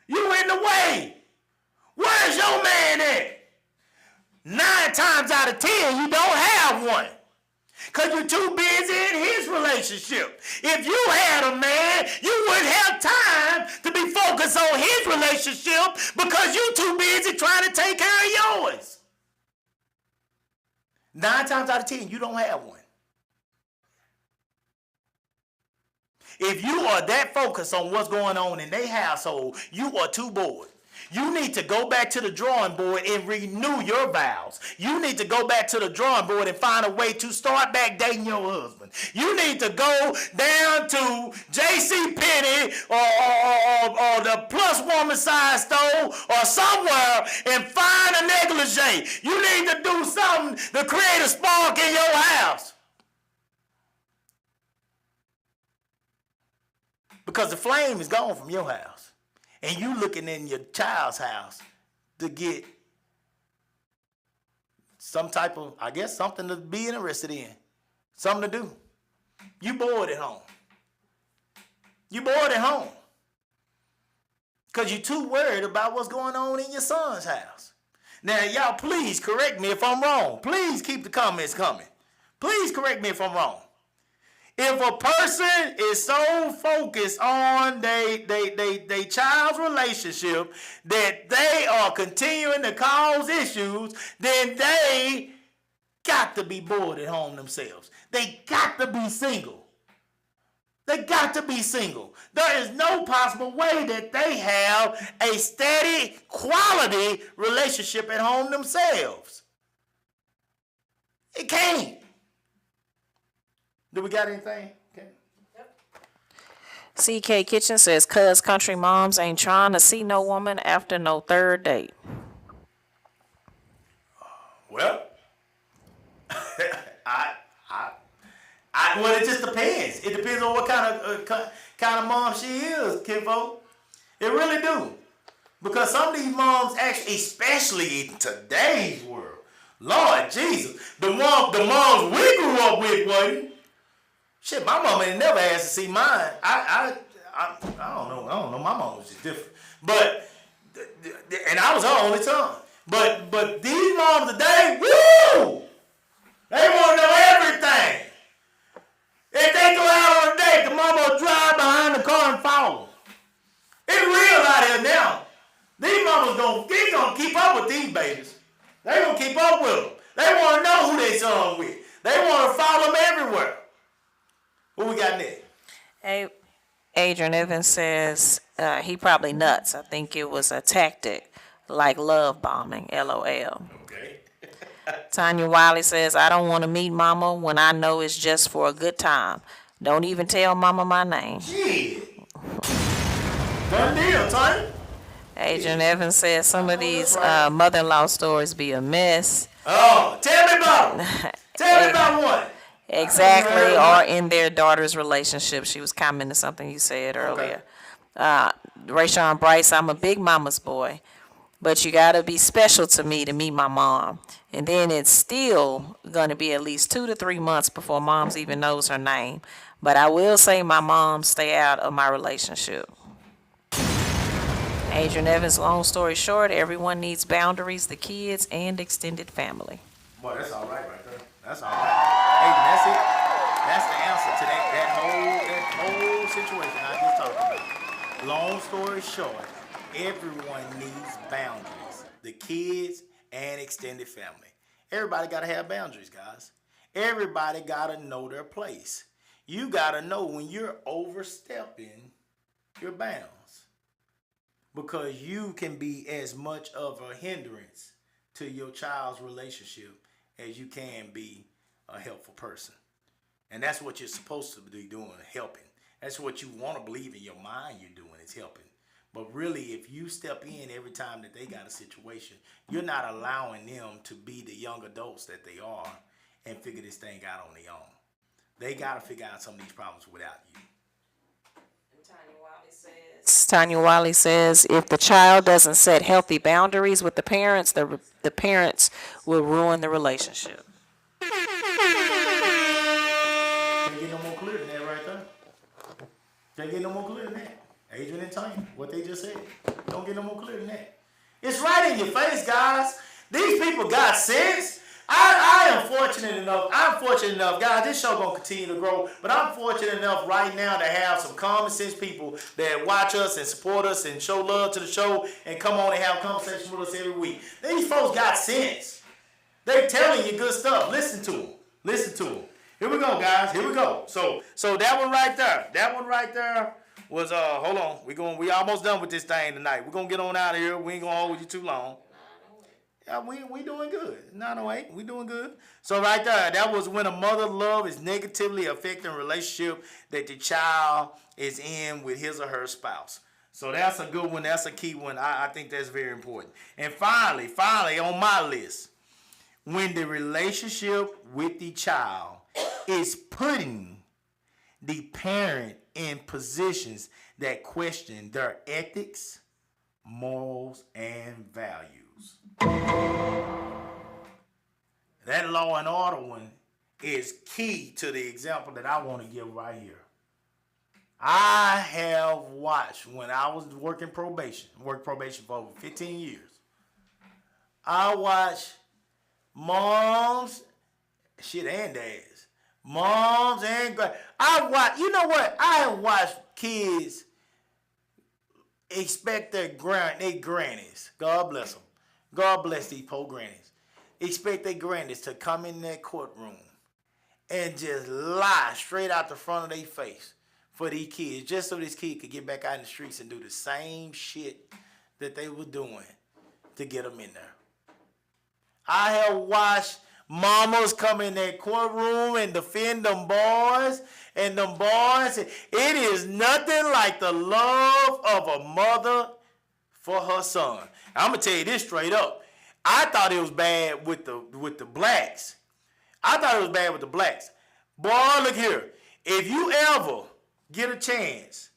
You in the way. Where's your man at? 9 times out of 10, you don't have one. Because you're too busy in his relationship. If you had a man, you wouldn't have time to be focused on his relationship because you're too busy trying to take care of yours. 9 times out of 10, you don't have one. If you are that focused on what's going on in their household, you are too bored. You need to go back to the drawing board and renew your vows. You need to go back to the drawing board and find a way to start back dating your husband. You need to go down to J.C. Penney or the Plus Woman size store or somewhere and find a negligee. You need to do something to create a spark in your house. Because the flame is gone from your house. And you looking in your child's house to get some type of, I guess, something to be interested in. Something to do. You bored at home. You bored at home. Because you're too worried about what's going on in your son's house. Now, y'all, please correct me if I'm wrong. Please keep the comments coming. Please correct me if I'm wrong. If a person is so focused on they child's relationship that they are continuing to cause issues, then they got to be bored at home themselves. They got to be single. They got to be single. There is no possible way that they have a steady, quality relationship at home themselves. It can't. Do we got anything? Okay. CK Kitchen says, "Cuz country moms ain't trying to see no woman after no third date." Well, well, it just depends. It depends on what kind of mom she is, kinfolk. It really do. Because some of these moms actually, especially in today's world, Lord Jesus, the moms we grew up with wasn't. Shit, my mama ain't never asked to see mine. I don't know. My mama was just different. But, and I was her only son. But these moms today, woo! They want to know everything. If they go out on a date, the mama will drive behind the car and follow. It's real out here now. These mamas gonna keep up with these babies. They gonna keep up with them. They want to know who they son with. They want to follow them everywhere. What we got next? Adrian Evans says he probably nuts. I think it was a tactic like love bombing, LOL. Okay. Tanya Wiley says, "I don't want to meet mama when I know it's just for a good time. Don't even tell mama my name." Shit. Done deal, Tanya. Adrian Evans says some of these mother-in-law stories be a mess. Oh, tell me about them. Tell me about one. Exactly, or in their daughter's relationship. She was commenting something you said earlier. Rayshawn Bryce, I'm a big mama's boy, but you gotta be special to me to meet my mom. And then it's still gonna be at least 2 to 3 months before mom's even knows her name. But I will say my mom stay out of my relationship. Adrian Evans, long story short, everyone needs boundaries, the kids and extended family. Boy, that's all right there. That's all right. Hey, that's it. That's the answer to that whole situation I just talked about. Long story short, everyone needs boundaries. The kids and extended family. Everybody got to have boundaries, guys. Everybody got to know their place. You got to know when you're overstepping your bounds. Because you can be as much of a hindrance to your child's relationship as you can be a helpful person. And that's what you're supposed to be doing, helping. That's what you want to believe in your mind you're doing, is helping. But really, if you step in every time that they got a situation, you're not allowing them to be the young adults that they are and figure this thing out on their own. They got to figure out some of these problems without you. Tanya Wiley says, if the child doesn't set healthy boundaries with the parents will ruin the relationship. Can't get no more clear than that right there. Can't get no more clear than that. Adrian and Tanya, what they just said. Don't get no more clear than that. It's right in your face, guys. These people got sense. I'm fortunate enough, guys, this show gonna continue to grow, but I'm fortunate enough right now to have some common sense people that watch us and support us and show love to the show and come on and have conversations with us every week. These folks got sense. They telling you good stuff. Listen to them. Listen to them. Here we go, guys. Here we go. So that one right there was hold on. We almost done with this thing tonight. We're gonna get on out of here. We ain't gonna hold you too long. Yeah, we doing good. 908, we doing good. So right there, that was when a mother's love is negatively affecting a relationship that the child is in with his or her spouse. So that's a good one. That's a key one. I think that's very important. And finally, on my list, when the relationship with the child is putting the parent in positions that question their ethics, morals, and values. That law and order one is key to the example that I want to give right here. I have watched when I was worked probation for over 15 years. I watched moms, and dads, moms and you know what? I have watched kids expect their grannies. God bless them. God bless these poor grannies. Expect their grannies to come in that courtroom and just lie straight out the front of their face for these kids, just so this kid could get back out in the streets and do the same shit that they were doing to get them in there. I have watched mamas come in that courtroom and defend them boys, and them boys, it is nothing like the love of a mother for her son. I'm gonna tell you this straight up. I thought it was bad with the blacks. Boy, look here. If you ever get a chance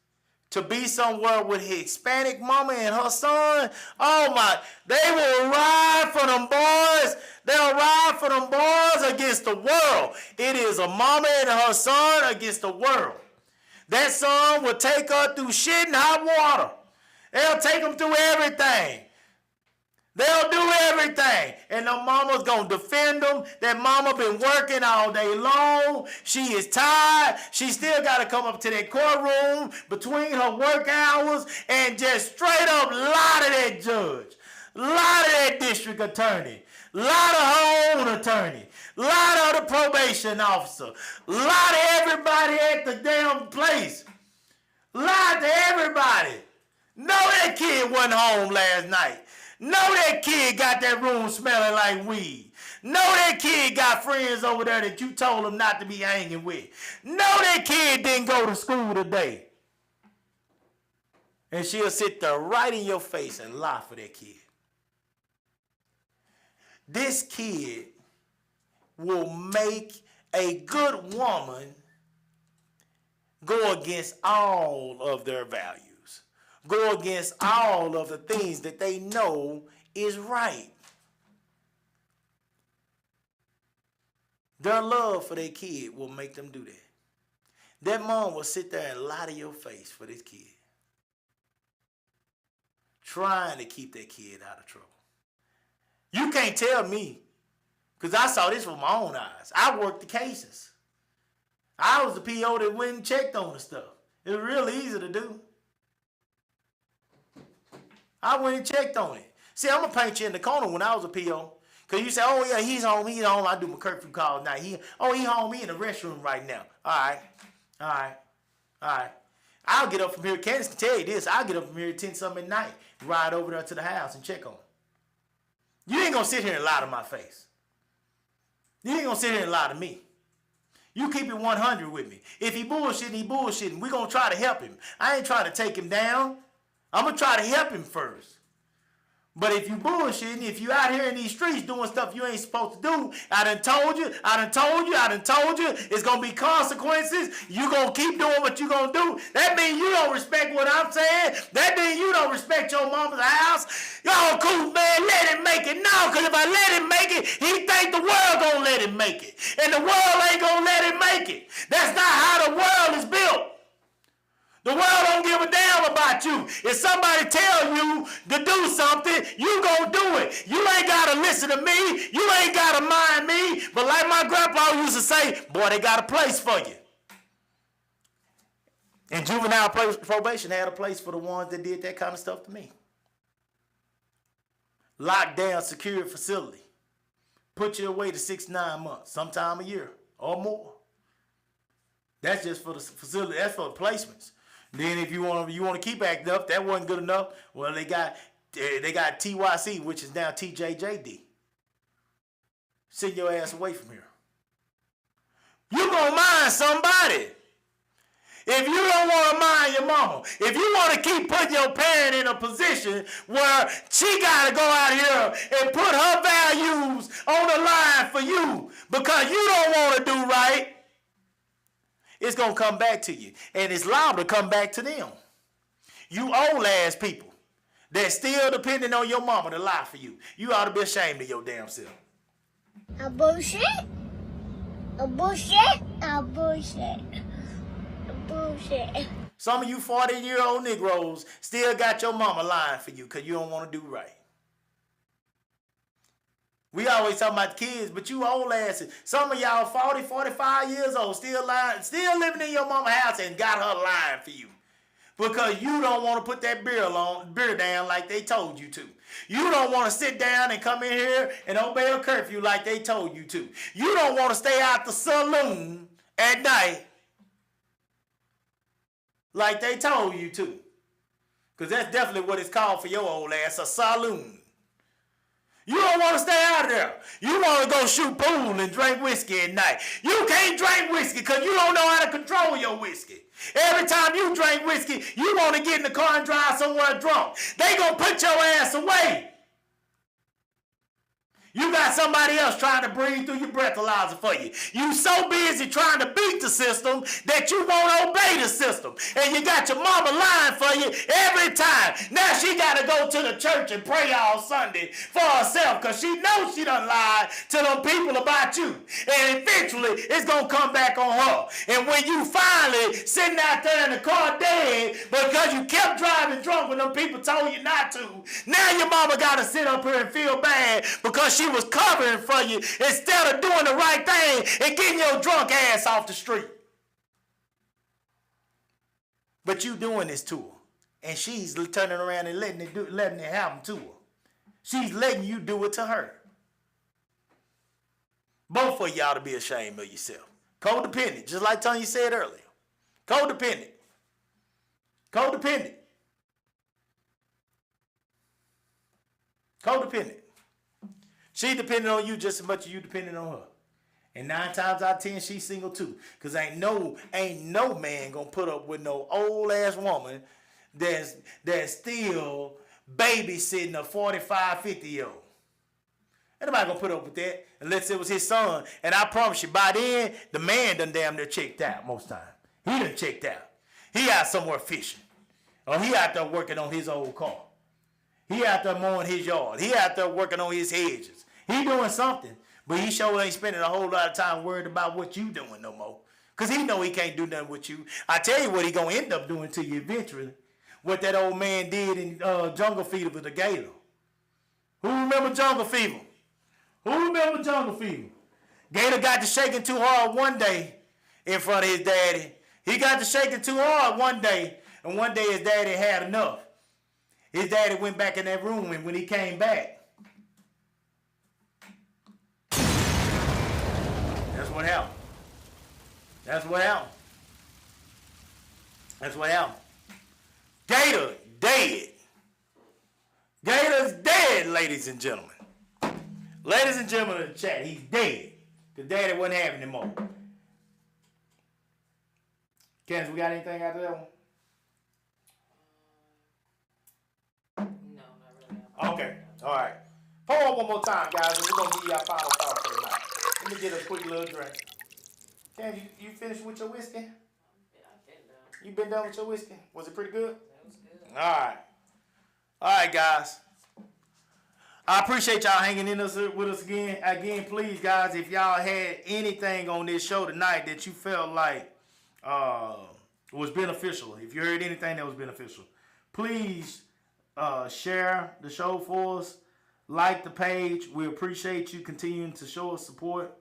to be somewhere with his Hispanic mama and her son, oh my, they will ride for them boys. They'll ride for them boys against the world. It is a mama and her son against the world. That son will take her through shit and hot water. They'll take them through everything. They'll do everything. And the mama's going to defend them. That mama been working all day long. She is tired. She still got to come up to that courtroom between her work hours and just straight up lie to that judge. Lie to that district attorney. Lie to her own attorney. Lie to the probation officer. Lie to everybody at the damn place. Lie to everybody. Know that kid wasn't home last night. Know that kid got that room smelling like weed. Know that kid got friends over there that you told him not to be hanging with. Know that kid didn't go to school today. And she'll sit there right in your face and lie for that kid. This kid will make a good woman go against all of their values. go against all of the things that they know is right. Their love for their kid will make them do that. That mom will sit there and lie to your face for this kid, trying to keep that kid out of trouble. You can't tell me, because I saw this with my own eyes. I worked the cases. I was the PO that went and checked on the stuff. It was real easy to do. I went and checked on it. See, I'm going to paint you in the corner when I was a PO. Because you say, oh, yeah, he's home. I do my curfew call now. He home. He in the restroom right now. All right. I'll get up from here. Candace can tell you this. I'll get up from here at 10-something at night, ride over there to the house and check on him. You ain't going to sit here and lie to my face. You ain't going to sit here and lie to me. You keep it 100 with me. If he bullshitting. We're going to try to help him. I ain't trying to take him down. I'm going to try to help him first. But if you bullshitting, if you out here in these streets doing stuff you ain't supposed to do, I done told you, it's going to be consequences. You going to keep doing what you going to do. That means you don't respect what I'm saying. That means you don't respect your mama's house. Yo, cool, man, let him make it. No, because if I let him make it, he think the world going to let him make it. And the world ain't going to let him make it. That's not how the world is built. The world don't give a damn about you. If somebody tell you to do something, you gonna do it. You ain't gotta listen to me. You ain't gotta mind me. But like my grandpa used to say, boy, they got a place for you. And juvenile probation had a place for the ones that did that kind of stuff to me. Locked down, secured facility. Put you away to 6-9 months, sometime a year or more. That's just for the facility. That's for the placements. Then if you want to keep acting up, that wasn't good enough. Well, they got TYC, which is now TJJD. Send your ass away from here. You gonna mind somebody. If you don't want to mind your mama, if you want to keep putting your parent in a position where she got to go out here and put her values on the line for you because you don't want to do right, it's going to come back to you. And it's liable to come back to them. You old ass people that still depending on your mama to lie for you. You ought to be ashamed of your damn self. A bullshit. Some of you 40-year-old Negroes still got your mama lying for you because you don't want to do right. We always talk about the kids, but you old asses. Some of y'all 40, 45 years old, still lying, still living in your mama's house and got her lying for you. Because you don't want to put that beer down like they told you to. You don't want to sit down and come in here and obey a curfew like they told you to. You don't want to stay out the saloon at night like they told you to. Because that's definitely what it's called for your old ass, a saloon. You don't want to stay out of there. You want to go shoot pool and drink whiskey at night. You can't drink whiskey because you don't know how to control your whiskey. Every time you drink whiskey, you want to get in the car and drive somewhere drunk. They going to put your ass away. You got somebody else trying to breathe through your breathalyzer for you. You so busy trying to beat the system that you won't obey the system. And you got your mama lying for you every time. Now she got to go to the church and pray all Sunday for herself because she knows she done lied to them people about you. And eventually it's going to come back on her. And when you finally sitting out there in the car dead because you kept driving drunk when them people told you not to, now your mama got to sit up here and feel bad because she was covering for you instead of doing the right thing and getting your drunk ass off the street. But you doing this to her, and she's turning around and letting it happen to her. She's letting you do it to her. Both of y'all to be ashamed of yourself. Codependent, just like Tanya said earlier. Codependent. She depending on you just as much as you depending on her. And 9 times out of 10, she's single too. Because ain't no man gonna put up with no old ass woman that's still babysitting a 45, 50-year-old. Ain't nobody gonna put up with that unless it was his son. And I promise you, by then, the man done damn near checked out most time. He done checked out. He out somewhere fishing. Or he out there working on his old car. He out there mowing his yard. He out there working on his hedges. He doing something, but he sure ain't spending a whole lot of time worried about what you doing no more. Because he know he can't do nothing with you. I tell you what he going to end up doing to you eventually. What that old man did in Jungle Fever with the gator. Who remember Jungle Fever? Who remember Jungle Fever? Gator got to shaking too hard one day in front of his daddy. He got to shaking too hard one day, and one day his daddy had enough. His daddy went back in that room, and when he came back, that's what happened. That's what happened. That's what happened. Gator dead. Gator's dead, ladies and gentlemen. Ladies and gentlemen in the chat, he's dead. Because daddy wasn't having him more. Candace, we got anything after that one? No, not really. Okay, all right. Hold on one more time, guys, and we're going to give you our final thought for tonight. Let me get a quick little drink. Candace, you finished with your whiskey? Yeah, I've been done. You been done with your whiskey? Was it pretty good? That was good. All right. All right, guys. I appreciate y'all hanging in with us again. Again, please, guys, if y'all had anything on this show tonight that you felt like was beneficial, if you heard anything that was beneficial, please share the show for us. Like the page. We appreciate you continuing to show us support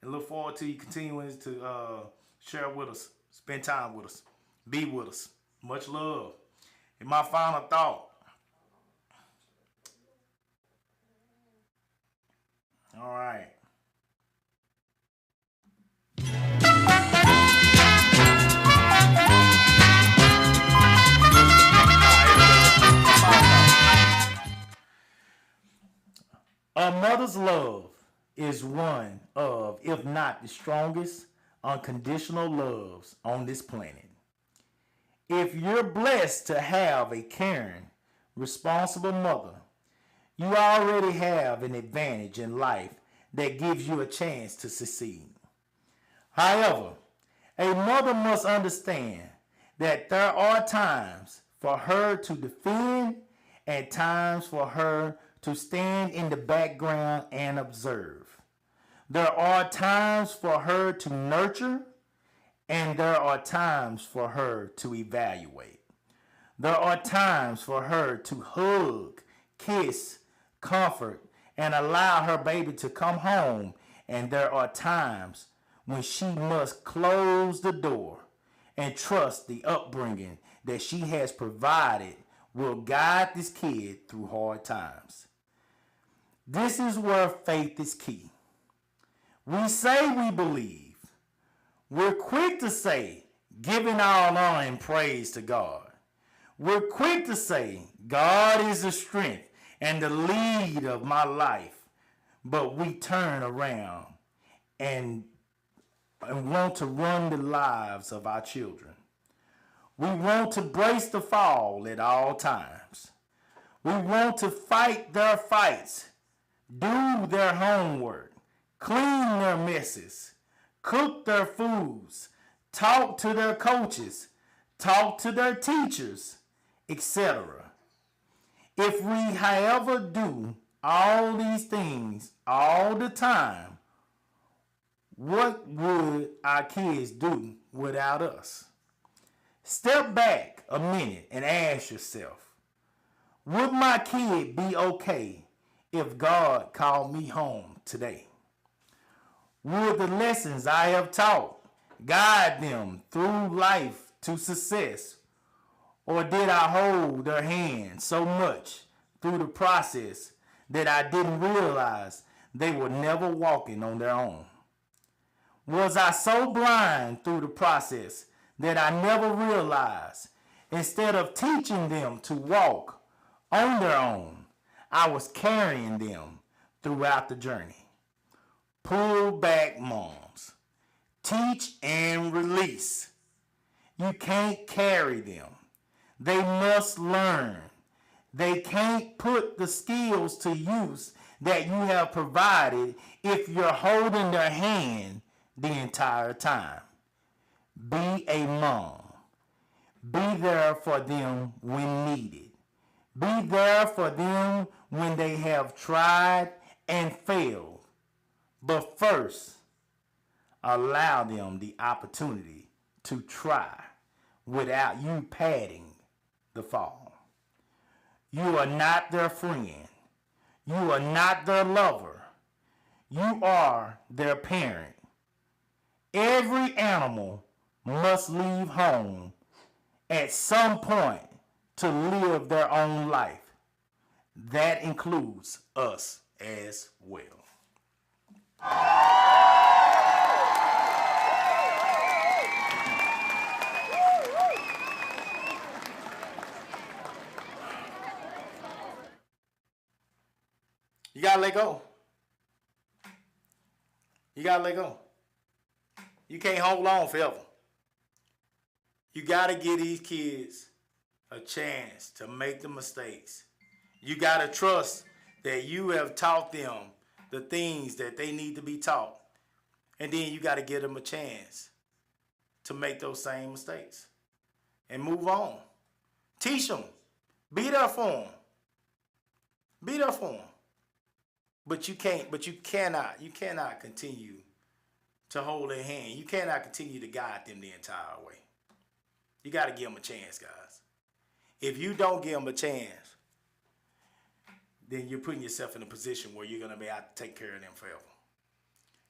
and look forward to you continuing to share with us, spend time with us, be with us. Much love. And my final thought. All right. A mother's love is one of, if not the strongest, unconditional loves on this planet. If you're blessed to have a caring, responsible mother, you already have an advantage in life that gives you a chance to succeed. However, a mother must understand that there are times for her to defend and times for her to stand in the background and observe. There are times for her to nurture, and there are times for her to evaluate. There are times for her to hug, kiss, comfort, and allow her baby to come home, and there are times when she must close the door and trust the upbringing that she has provided will guide this kid through hard times. This is where faith is key. We say we believe. We're quick to say, giving all honor and praise to God. We're quick to say, God is the strength and the lead of my life. But we turn around and want to run the lives of our children. We want to brace the fall at all times. We want to fight their fights, do their homework, clean their messes, cook their foods, talk to their coaches, talk to their teachers, etc. If we, however, do all these things all the time, what would our kids do without us? Step back a minute and ask yourself, would my kid be okay if God called me home today? Would the lessons I have taught guide them through life to success? Or did I hold their hand so much through the process that I didn't realize they were never walking on their own? Was I so blind through the process that I never realized instead of teaching them to walk on their own, I was carrying them throughout the journey? Pull back, moms. Teach and release. You can't carry them. They must learn. They can't put the skills to use that you have provided if you're holding their hand the entire time. Be a mom. Be there for them when needed. Be there for them when they have tried and failed. But first, allow them the opportunity to try without you padding the fall. You are not their friend. You are not their lover. You are their parent. Every animal must leave home at some point to live their own life. That includes us as well. You gotta let go. You gotta let go. You can't hold on forever. You gotta give these kids a chance to make the mistakes. You gotta trust that you have taught them the things that they need to be taught. And then you gotta give them a chance to make those same mistakes and move on. Teach them. Be there for them. Be there for them. But you cannot continue to hold their hand. You cannot continue to guide them the entire way. You got to give them a chance, guys. If you don't give them a chance, then you're putting yourself in a position where you're going to be able to take care of them forever.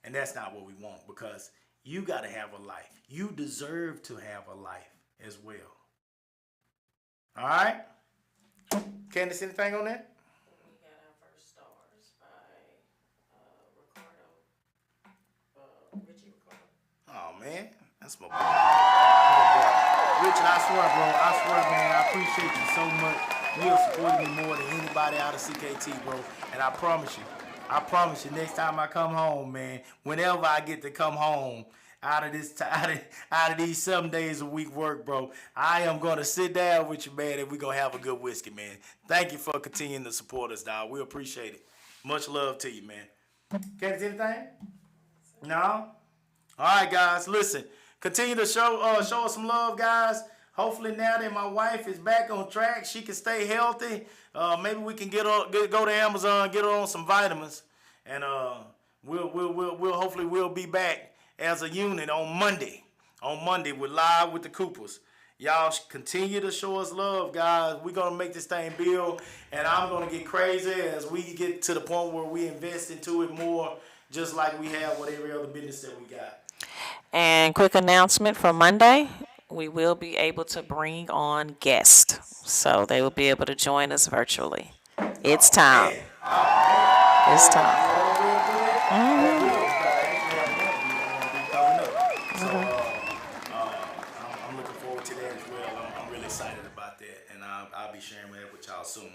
And that's not what we want, because you got to have a life. You deserve to have a life as well. All right? Candace, anything on that? We got our first stars by Richie Ricardo. Oh, man. That's my boy. Richard, I swear, man, I appreciate you so much. You have supported me more than anybody out of CKT, bro. And I promise you, next time I come home, man, whenever I get to come home out of these 7 days a week work, bro, I am gonna sit down with you, man, and we're gonna have a good whiskey, man. Thank you for continuing to support us, dog. We appreciate it. Much love to you, man. Candace, anything? No? All right, guys, listen. Continue to show us some love, guys. Hopefully now that my wife is back on track, she can stay healthy. Maybe we can go to Amazon, get her on some vitamins, and we'll hopefully be back as a unit on Monday. On Monday, we're live with the Coopers. Y'all continue to show us love, guys. We're gonna make this thing build, and I'm gonna get crazy as we get to the point where we invest into it more, just like we have with every other business that we got. And quick announcement for Monday, we will be able to bring on guests. So they will be able to join us virtually. It's time. It's time. I'm looking forward to that as well. I'm really excited about that, and I'll be sharing that with y'all soon.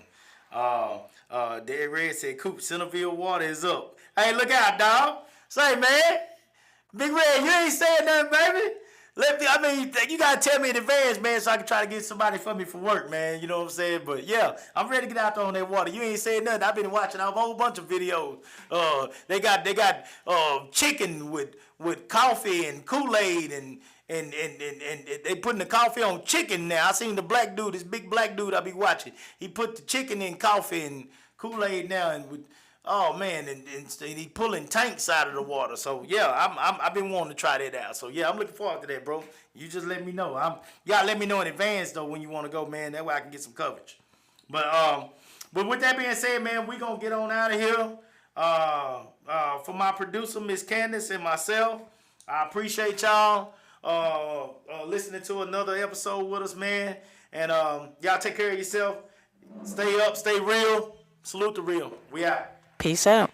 Derek Red said, "Coop, Centerville water is up." Hey, look out, dog. Say, man. Big Red, you ain't saying nothing, baby. You gotta tell me in advance, man, so I can try to get somebody for me for work, man. You know what I'm saying? But yeah, I'm ready to get out there on that water. You ain't saying nothing. I've been watching a whole bunch of videos. They got chicken with coffee and Kool-Aid and they putting the coffee on chicken now. I seen the black dude, this big black dude I be watching. He put the chicken in coffee and Kool-Aid now, and with and he pulling tanks out of the water. So yeah, I've been wanting to try that out. So yeah, I'm looking forward to that, bro. You just let me know. You gotta let me know in advance though when you want to go, man. That way I can get some coverage. But with that being said, man, we gonna get on out of here. For my producer, Miss Candace, and myself, I appreciate y'all listening to another episode with us, man. And y'all take care of yourself. Stay up, stay real. Salute the real. We out. Peace out.